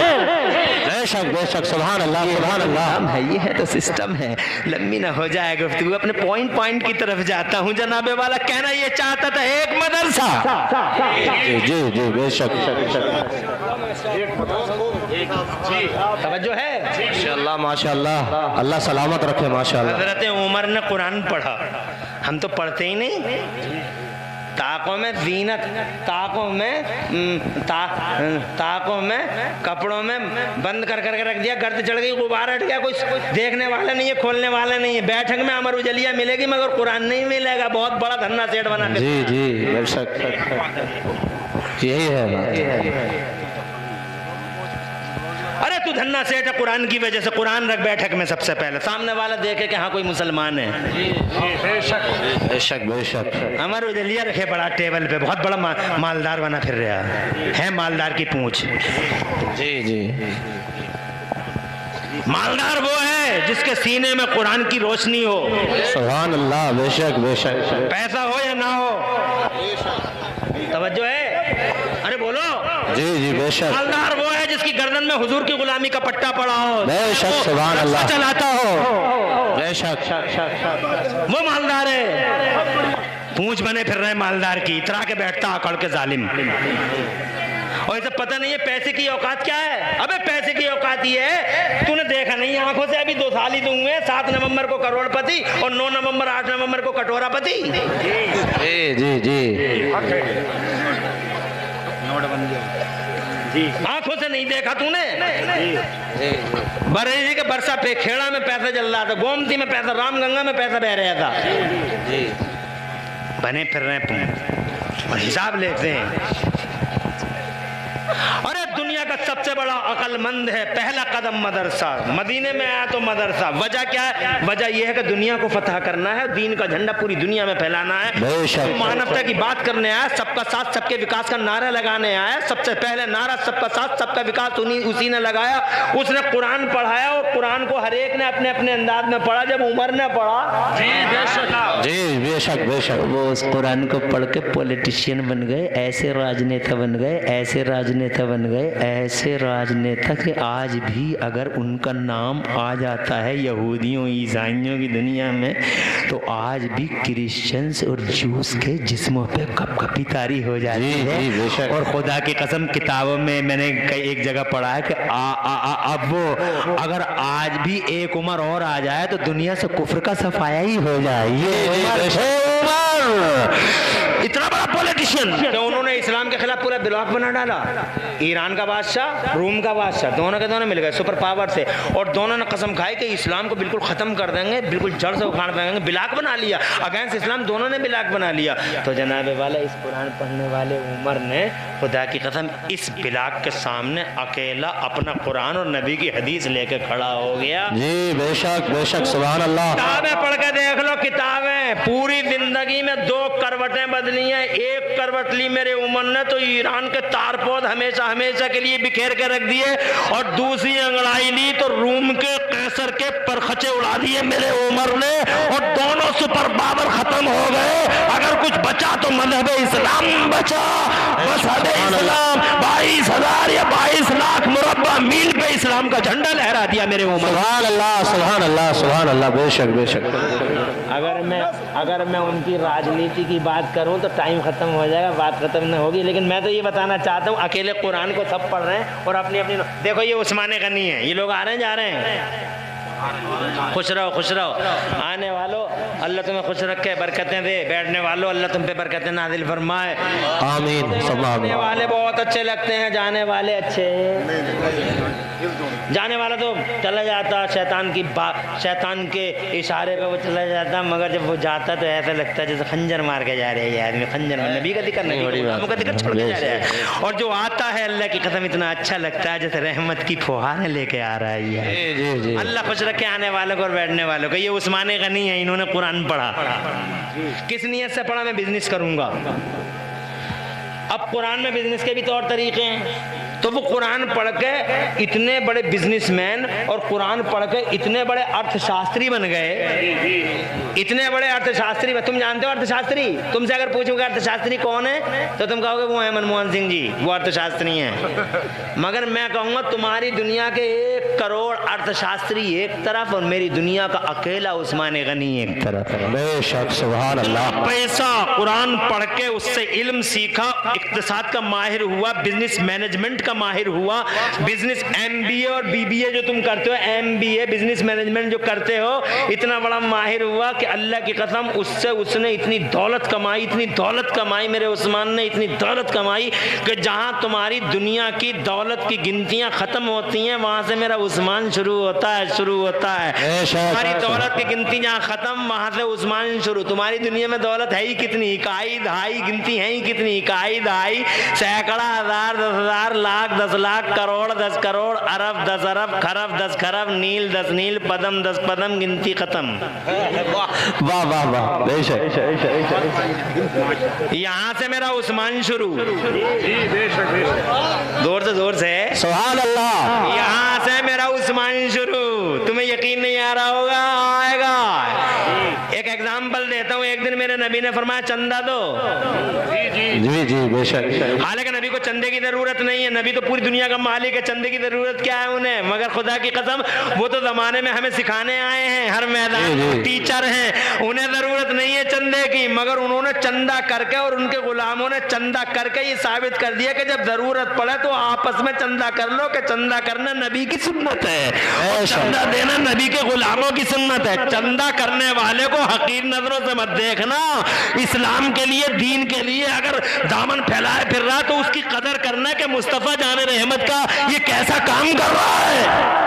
बेशक बेशक सुभान अल्लाह सुभान अल्लाह। हम है, ये है तो सिस्टम है। लंबी ना हो जाए गुफ्तगू, अपने पॉइंट की तरफ जाता हूँ। जनाबे वाला कहना ये चाहता था एक मदरसा। जी जी जी बेशक तवज्जो है। माशाअल्लाह माशाअल्लाह, अल्लाह सलामत रखे माशाअल्लाह। हजरत उमर ने कुरान पढ़ा, हम तो पढ़ते ही नहीं। ताकों में जीनत, ताकों में कपड़ों में बंद कर करके रख दिया, गर्द चढ़ गई, गुब्बारा हट गया, कोई देखने वाला नहीं है, खोलने वाला नहीं है। बैठक में अमर उजलिया मिलेगी मगर कुरान नहीं मिलेगा। बहुत बड़ा धन्ना सेठ बना के। जी जी बेशक यही है। अरे तू धन्ना सेठ है, कुरान की वजह से कुरान रख बैठक में सबसे पहले, सामने वाला देखे कि हाँ कोई मुसलमान है। बेशक बेशक। अमर उजलिया रखे बड़ा टेबल पे, बहुत बड़ा मालदार बना फिर रहा है, मालदार की पूंछ। जी जी मालदार वो है जिसके सीने में कुरान की रोशनी हो। सुभान अल्लाह। बेशक बेशक। पैसा हो या ना हो, तवज्जो है। अरे बोलो। जी जी बेशक। मालदार वो है जिसकी गर्दन में हुजूर की गुलामी का पट्टा पड़ा हो, बेशक सुभान अल्लाह। चलाता हो, बेशक वो मालदार है। पूंछ बने फिर रहे मालदार की, इतरा के बैठता अकड़ के जालिम। और इसे पता नहीं है पैसे की औकात क्या है। अबे पैसे की औकात ये है, तूने देखा नहीं आंखों से, अभी 2 साल ही तो हुए। 7 नवंबर को करोड़पति और 9 नवंबर 8 नवंबर को कटोरापति। जी जी जी आंखों से नहीं देखा तूने। बरेली के बरसा पे खेड़ा में पैसा चल रहा था, गोमती में पैसा, रामगंगा में पैसा बह रहा था। बने फिर रहे और हिसाब लेते हैं। अरे दुनिया का सबसे बड़ा अक्लमंद है, पहला कदम मदरसा। मदीने में आया तो मदरसा। वजह क्या है? वजह यह है कि दुनिया को फतह करना है, दीन का झंडा पूरी दुनिया में फैलाना है, बेशक। मानवता की बात करने आया, सबका साथ सबके विकास का नारा लगाने आया। सबसे पहले नारा सबका साथ सबका विकास उसी ने लगाया। उसने कुरान पढ़ाया और कुरान को हर एक ने अपने अपने अंदाज में पढ़ा। जब उमर ने पढ़ा, जी बेशक बेशक, वो उस कुरान को पढ़ के पॉलिटिशियन बन गए, ऐसे राजनेता बन गए, ऐसे राजनेता बन गए, ऐसे राजनेता कि आज भी अगर उनका नाम आ जाता है यहूदियों ईसाइयों की दुनिया में, तो आज भी क्रिश्चियंस और जूस के जिस्मों पे कपकपी तारी हो जाती है। और खुदा की कसम किताबों में मैंने एक जगह पढ़ा है कि अब वो अगर आज भी एक उमर और आ जाए तो दुनिया से कुफ्र का सफाया ही हो जाए। ये उमर इतना बड़ा पॉलिटिशियन। तो उन्होंने इस्लाम के खिलाफ पूरा ब्लॉक बना डाला। ईरान का बादशाह, रूम का बादशाह, दोनों के दोनों मिल गए सुपर पावर से, और दोनों ने कसम खाई कि इस्लाम को बिल्कुल ख़त्म कर देंगे, बिल्कुल जड़ से उखाड़ देंगे। बिलाक बना लिया, अगेंस्ट इस्लाम दोनों ने बिलाक बना लिया। तो जनाब वाला इस कुरान पढ़ने वाले उमर ने खुदा की कसम इस बिलाक के सामने अकेला अपना कुरान और नबी की हदीस लेके खड़ा हो गया। जी बेशक बेशक, सुभान अल्लाह। किताबें पढ़ के देख लो, किताबें पूरी जिंदगी में 2 करवटें बदली हैं। एक करवट ली मेरे उमर ने तो ईरान के तारपौध हमेशा हमेशा के लिए बिखेर के रख दिए, और दूसरी अंगड़ाई ली तो रूम के कैसर के परखचे उड़ा दिए मेरे उमर ने, और दोनों सुपर पावर खत्म हो गए। अगर कुछ बचा तो मजहब इस्लाम बचा। मजहब इस्लाम 22,000 या 22 लाख मुरब्बा मील पे इस्लाम का झंडा लहरा दिया मेरे उमर। सुभान अल्लाह सुभान अल्लाह सुभान अल्लाह, बेशक बेशक। अगर मैं उनकी राजनीति की बात करूं तो टाइम खत्म हो जाएगा, बात खत्म न होगी। लेकिन मैं तो ये बताना चाहता हूं, अकेले कुरान को सब पढ़ रहे हैं और अपनी अपनी देखो ये उस्मान गनी है, ये लोग आ रहे हैं जा रहे हैं। खुश रहो खुश रहो। आने वालों अल्लाह तुम्हें खुश रखे, बरकतें दे। बैठने वालों अल्लाह तुम पे बरकतें नाजिल फरमाए, आमीन। आने वाले बहुत अच्छे लगते हैं, जाने वाले अच्छे। जाने वाला तो चला जाता शैतान के इशारे पे वो चला जाता, मगर जब वो जाता तो ऐसा लगता है जैसे खंजर मार के जा रहे हैं आदमी, खंजर में नबी का जिक्र नहीं, का जिक्र छोड़ के जा रहा है। और जो आता है अल्लाह की कसम इतना अच्छा लगता है जैसे रहमत की फुहारें लेके आ रहा है। अल्लाह खुश रखे आने वालों को और बैठने वालों को। ये उस्मान गनी है, इन्होंने कुरान पढ़ा। किस नियत से पढ़ा? मैं बिजनेस करूंगा। अब कुरान में बिजनेस के भी तौर तरीके हैं, तो वो कुरान पढ़ के इतने बड़े बिजनेसमैन और कुरान पढ़ के इतने बड़े अर्थशास्त्री बन गए। इतने बड़े अर्थशास्त्री, तुम जानते हो अर्थशास्त्री? तुमसे अगर पूछूंगा अर्थशास्त्री कौन है तो तुम कहोगे वो है मनमोहन सिंह जी, वो अर्थशास्त्री हैं। मगर मैं कहूँगा तुम्हारी दुनिया के 1 करोड़ अर्थशास्त्री एक तरफ और मेरी दुनिया का अकेला उस्मान गनी एक तरफ। बेशक सुभान अल्लाह। पैसा कुरान पढ़ के उससे इल्म सीखा, इक्तिसाद का माहिर हुआ, बिजनेस मैनेजमेंट का माहिर हुआ, बिजनेस MBA और BBA जो तुम करते हो, MBA बिजनेस मैनेजमेंट जो करते हो, इतना बड़ा माहिर हुआ कि अल्लाह की कसम उससे उसने इतनी दौलत कमाई, इतनी दौलत कमाई मेरे उस्मान ने, इतनी दौलत कमाई कि जहां तुम्हारी दुनिया की दौलत की गिनतियां खत्म होती हैं वहां से मेरा उस्मान शुरू होता है। तुम्हारी दौलत की गिनती जहां खत्म वहां से उस्मान शुरू। तुम्हारी दुनिया में दौलत है ही कितनी, इकाई दहाई गिनती है ही कितनी, इकाई दहाई सैकड़ा हजार 10,000 लाख 10 लाख करोड़ 10 करोड़ अरब 10 अरब खरब 10 खरब नील 10 नील पदम 10 पदम, गिनती खत्म। वाह वाह वाह, बेशक। यहाँ से मेरा उस्मान शुरू, जोर से सुभान अल्लाह। यहाँ से मेरा उस्मान शुरू। तुम्हें यकीन नहीं आ रहा होगा, आएगा। एक एग्जाम्पल देता हूँ। एक दिन मेरे नबी ने फरमाया चंदा दो। जी जी बेशक। हालांकि नबी को चंदे की जरूरत नहीं है, नबी तो पूरी दुनिया का मालिक है, चंदे की जरूरत क्या है उन्हें? मगर खुदा की कसम वो तो जमाने में हमें सिखाने आए हैं, हर मैदान में टीचर हैं, उन्हें जरूरत नहीं है चंदे की। मगर उन्होंने चंदा करके और उनके गुलामों ने चंदा करके ये साबित कर दिया कि जब जरूरत पड़े तो आपस में चंदा कर लो, कि चंदा करना नबी की सुन्नत है और चंदा देना नबी के गुलामों की सुन्नत है। चंदा करने वाले को हकीर नजरों से मत देखना। इस्लाम के लिए, दीन के लिए अगर दामन फैलाए फिर रहा तो उसकी कदर करना कि मुस्तफा जाने रहमत का ये कैसा काम कर रहा है।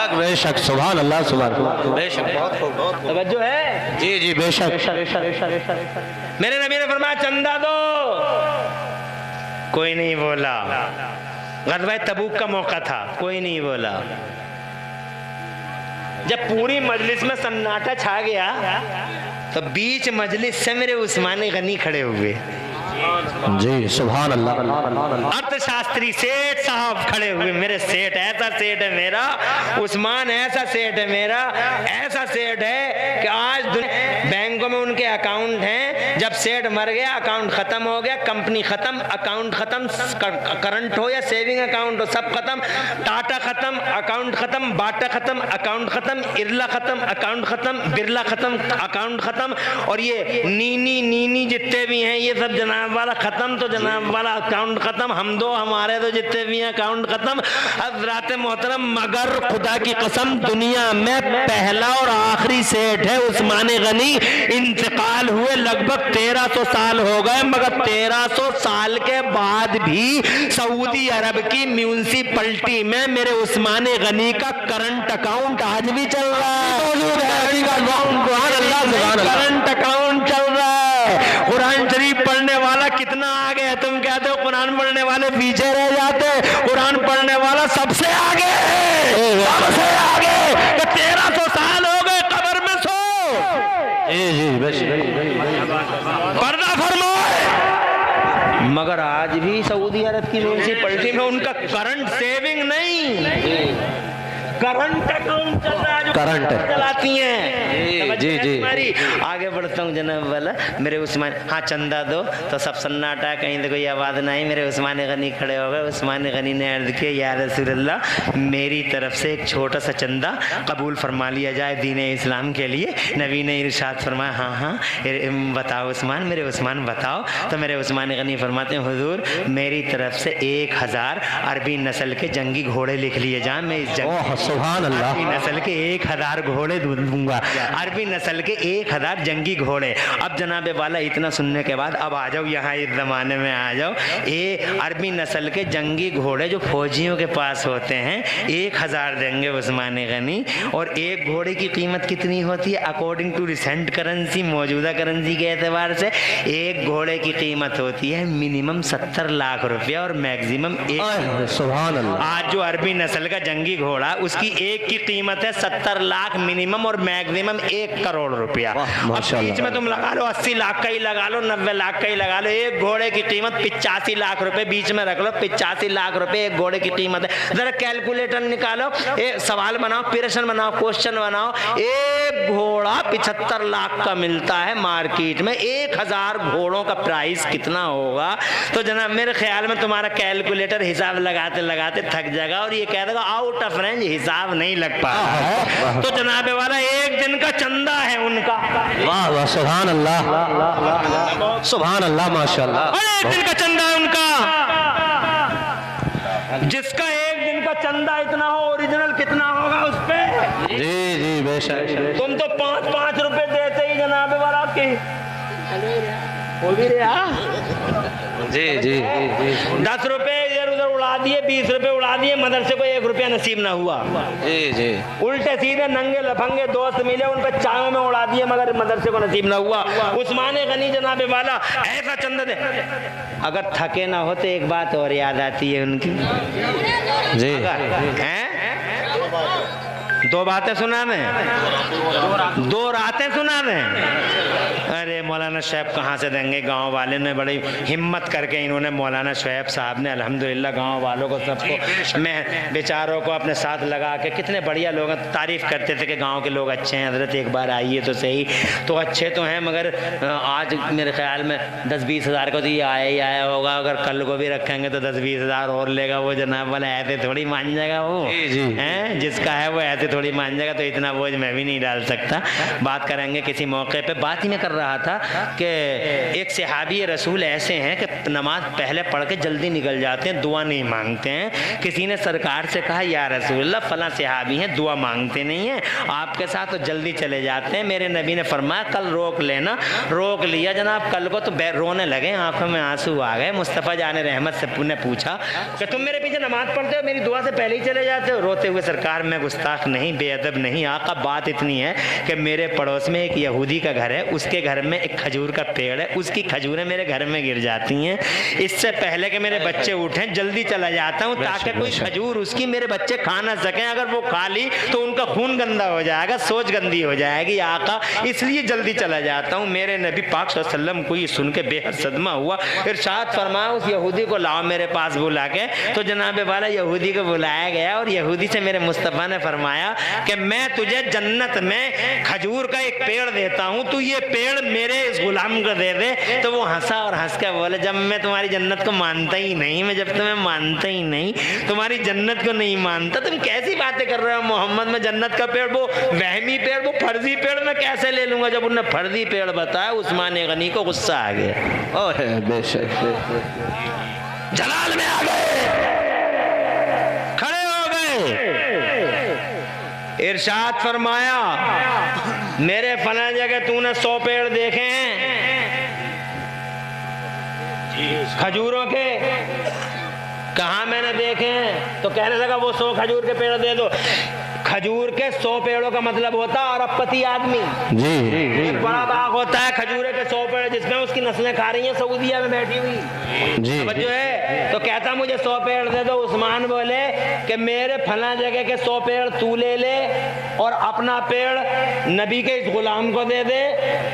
बेशक सुभान अल्लाह सुभान अल्लाह, बेशक बहुत तवज्जो है। जी जी बेशक। मेरे नबी ने फरमाया चंदा दो, कोई नहीं बोला। गज़वा तबूक का मौका था, कोई नहीं बोला। जब पूरी मजलिस में सन्नाटा छा गया तो बीच मजलिस से मेरे उस्मान गनी खड़े हुए। जी सुभान अल्लाह। अर्थशास्त्री सेठ साहब खड़े हुए। मेरे सेठ, ऐसा सेठ है मेरा उस्मान, ऐसा सेठ है मेरा, ऐसा सेठ है कि आज बैंकों में उनके अकाउंट हैं। जब सेठ मर गया अकाउंट खत्म हो गया, कंपनी खत्म, अकाउंट खत्म, करंट हो या सेविंग अकाउंट हो सब खत्म। टाटा खत्म, अकाउंट खत्म, बाटा खत्म, अकाउंट खत्म, इरला खत्म, अकाउंट खत्म, बिरला खत्म, अकाउंट खत्म। और ये नीनी जितने भी हैं ये सब जनाब जनाब वाला खत्म, तो जनाब वाला अकाउंट खत्म, हम दो हमारे तो जितने भी हैं अकाउंट खत्म। हज़रात मोहतरम, मगर खुदा की कसम दुनिया में पहला और आखिरी सेठ है उस्मान गनी। इंतकाल हुए लगभग 1300 साल हो गए, मगर 1300 साल के बाद भी सऊदी अरब की म्यूनिसिपैलिटी में मेरे उस्मान गनी का करंट अकाउंट आज भी चल रहा है। करंट अकाउंट चल रहा है। कुरान शरीफ पढ़ने वाला कितना आगे है? तुम कहते हो कुरान पढ़ने वाले पीछे रह जाते, कुरान पढ़ने वाला सबसे आगे है, सबसे आगे। 1300 साल हो गए कब्र में सो। पर्दा फरमाए। मगर आज भी सऊदी अरब की म्यूनिसिपैलिटी में उनका करंट सेविंग नहीं, करंट अकाउंट चल रहा है, जो करंट चलाती हैं। जी जी जी। आगे बढ़ता हूँ जनाब वाला, मेरे उस्मान, हाँ चंदा दो, तो सब सन्नाटा, कहीं तो कोई आवाज़ नहीं। मेरे उस्मान गनी खड़े हो गए। उस्मान गनी ने अर्ज़ किया, या रसूलल्लाह, मेरी तरफ से एक छोटा सा चंदा कबूल फरमा लिया जाए दीन इस्लाम के लिए। नबी ने इरशाद फरमाया, हाँ हाँ बताओ उस्मान, मेरे उस्मान बताओ। तो मेरे उस्मान गनी फरमाते हैं, हुजूर मेरी तरफ से 1000 अरबी नस्ल के जंगी घोड़े लिख लिए जाए। मैं इस सुभान अल्लाह, अरबी नस्ल के 1000 घोड़े दूंगा, अरबी नस्ल के 1000 जंगी घोड़े। अब जनाबे वाला इतना सुनने के बाद अब आ जाओ यहाँ, इस जमाने में आ जाओ। अरबी नस्ल के जंगी घोड़े जो फौजियों के पास होते हैं 1000 देंगे उस्मान गनी। और एक घोड़े की कीमत कितनी होती है? अकॉर्डिंग टू रिसेंट करेंसी, मौजूदा करेंसी के एतबार से एक घोड़े की कीमत होती है मिनिमम 70 लाख रुपया और मैक्सिमम 1। सुभान अल्लाह। आज जो अरबी नस्ल का जंगी घोड़ा, उसकी एक की कीमत है 70 लाख मिनिमम और मैक्सिमम 1 करोड़ रुपया। बीच में तुम लगा लो 80 लाख का ही लगा लो, 90 लाख का ही लगा लो। एक घोड़े की कीमत 85 लाख रुपए बीच में रख लो, 85 लाख रुपए एक घोड़े की कीमत है। जरा कैलकुलेटर निकालो, सवाल बनाओ, प्रश्न बनाओ, क्वेश्चन बनाओ। एक घोड़ा 75 लाख का मिलता है मार्केट में, 1000 घोड़ों का प्राइस कितना होगा? तो जनाब मेरे ख्याल में तुम्हारा कैलकुलेटर हिसाब लगाते लगाते थक जाएगा और ये कह देगा आउट ऑफ रेंज, हिसाब नहीं लग पा रहा है। तो जनाबे वाला एक दिन का चंदा है उनका। वाह वाह, सुभान अल्लाह, सुभान अल्लाह, माशाअल्लाह। एक दिन का चंदा है उनका। जिसका एक दिन का चंदा इतना हो, ओरिजिनल कितना होगा उस पे? जी जी बेशक। तुम तो 5-5 रुपए देते ही जनाबे वाला की वो भी रहा। जी जी जी। 10 रुपए इधर उधर उड़ा दिए, 20 रुपए उड़ा दिए, मदरसे को 1 रुपया नसीब ना हुआ। जी जी। उल्टे सीधे नंगे लफंगे दोस्त मिले, उन पे चायों में उड़ा दिए, मगर मदरसे को नसीब ना हुआ। उस्मान गनी जनाबे वाला ऐसा चंदा दे। अगर थके ना होते एक बात और याद आती है उनकी। जी। हैं 2 बातें सुना दें, 2 रातें सुना दें। अरे मौलाना शोएब कहाँ से देंगे? गांव वाले ने बड़ी हिम्मत करके इन्होंने, मौलाना शोएब साहब ने अल्हम्दुलिल्लाह गांव वालों को सबको, मैं बेचारों को अपने साथ लगा के, कितने बढ़िया लोग तारीफ़ करते थे कि गांव के लोग अच्छे हैं, हजरत एक बार आइए तो सही। तो अच्छे तो हैं, मगर आज मेरे ख्याल में 10-20 हज़ार को तो ये आया ही आया होगा। अगर कल को भी रखेंगे तो 10-20 हज़ार और लेगा वो जनाब वाला। ऐसे थोड़ी मान जाएगा वो, हैं जिसका है वो ऐसे थोड़ी मान जाएगा। तो इतना बोझ मैं भी नहीं डाल सकता। बात करेंगे किसी मौके पे। बात ही मैं कर रहा था कि एक सहाबी रसूल ऐसे हैं कि नमाज पहले पढ़ के जल्दी निकल जाते हैं, दुआ नहीं मांगते हैं। किसी ने सरकार से कहा, या रसूलल्लाह फला सहाबी हैं, दुआ मांगते नहीं हैं, आपके साथ तो जल्दी चले जाते हैं। मेरे नबी ने फरमाया कल रोक लेना। रोक लिया जनाब। कल को तो रोने लगे, आंखों में आंसू आ गए। मुस्तफ़ा जाने रहमत से ने पूछा कि तुम मेरे पीछे नमाज पढ़ते हो, मेरी दुआ से पहले ही चले जाते हो? रोते हुए, सरकार मैं गुस्ताख नहीं, बेअदब नहीं आका। बात इतनी है कि मेरे पड़ोस में एक यहूदी का घर है, उसके घर में एक खजूर का पेड़ है, उसकी खजूरें मेरे घर में गिर जाती हैं। इससे पहले कि मेरे बच्चे उठें जल्दी चला जाता हूँ ताकि कोई खजूर उसकी मेरे बच्चे खा ना सकें। अगर वो खा ली तो उनका खून गंदा हो जाएगा, सोच गंदी हो जाएगी आका, इसलिए जल्दी चला जाता हूँ। मेरे नबी पाक सल्लल्लाहु अलैहि वसल्लम को ये सुन के बेहद सदमा हुआ। इरशाद फरमाया उस यहूदी को लाओ मेरे पास बुला के। तो जनाबे वाला यहूदी को बुलाया गया और यहूदी से मेरे मुस्तफ़ा ने फरमाया कि मैं तुझे जन्नत में खजूर का एक पेड़ देता हूँ, तू ये पेड़ पेड़ मेरे इस गुलाम को दे दे। तो वो हंसा और हंस के बोले, जब मैं तुम्हारी जन्नत को मानता ही नहीं, मैं जब तुम्हें मानता ही नहीं, तुम्हारी जन्नत को नहीं मानता, तुम कैसी बातें कर रहे हो मोहम्मद? में जन्नत का पेड़, वो वहमी पेड़, वो फर्जी पेड़ मैं कैसे ले लूंगा? जब उन्होंने फर्जी पेड़ बताया, उस्मान गनी को गुस्सा आ गया। ओह बेशक, जलाल में आ गए, खड़े हो गए, इरशाद फरमाया, मेरे फला जगह तूने 100 पेड़ देखे हैं खजूरों के? कहाँ मैंने देखे हैं? तो कहने लगा वो 100 खजूर के पेड़ दे दो। खजूर के 100 पेड़ों का मतलब होता है अरबपति आदमी। जी एक बड़ा बाग होता है खजूरे के 100 पेड़, जिसमें उसकी नस्लें खा रही हैं सऊदीया में बैठी हुई जी जो है। तो कहता मुझे 100 पेड़ दे दो। उस्मान बोले कि मेरे फला जगह के 100 पेड़ तू ले ले और अपना पेड़ नबी के इस गुलाम को दे दे।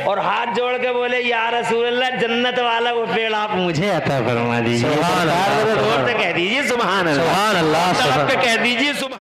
और हाथ जोड़ के बोले, या रसूल अल्लाह, जन्नत वाला वो पेड़ आप मुझे अता फरमा दीजिए। सुभान अल्लाह, जोर से कह दीजिए सुभान अल्लाह, सुभान अल्लाह, तरफ पे कह दीजिए सुभान।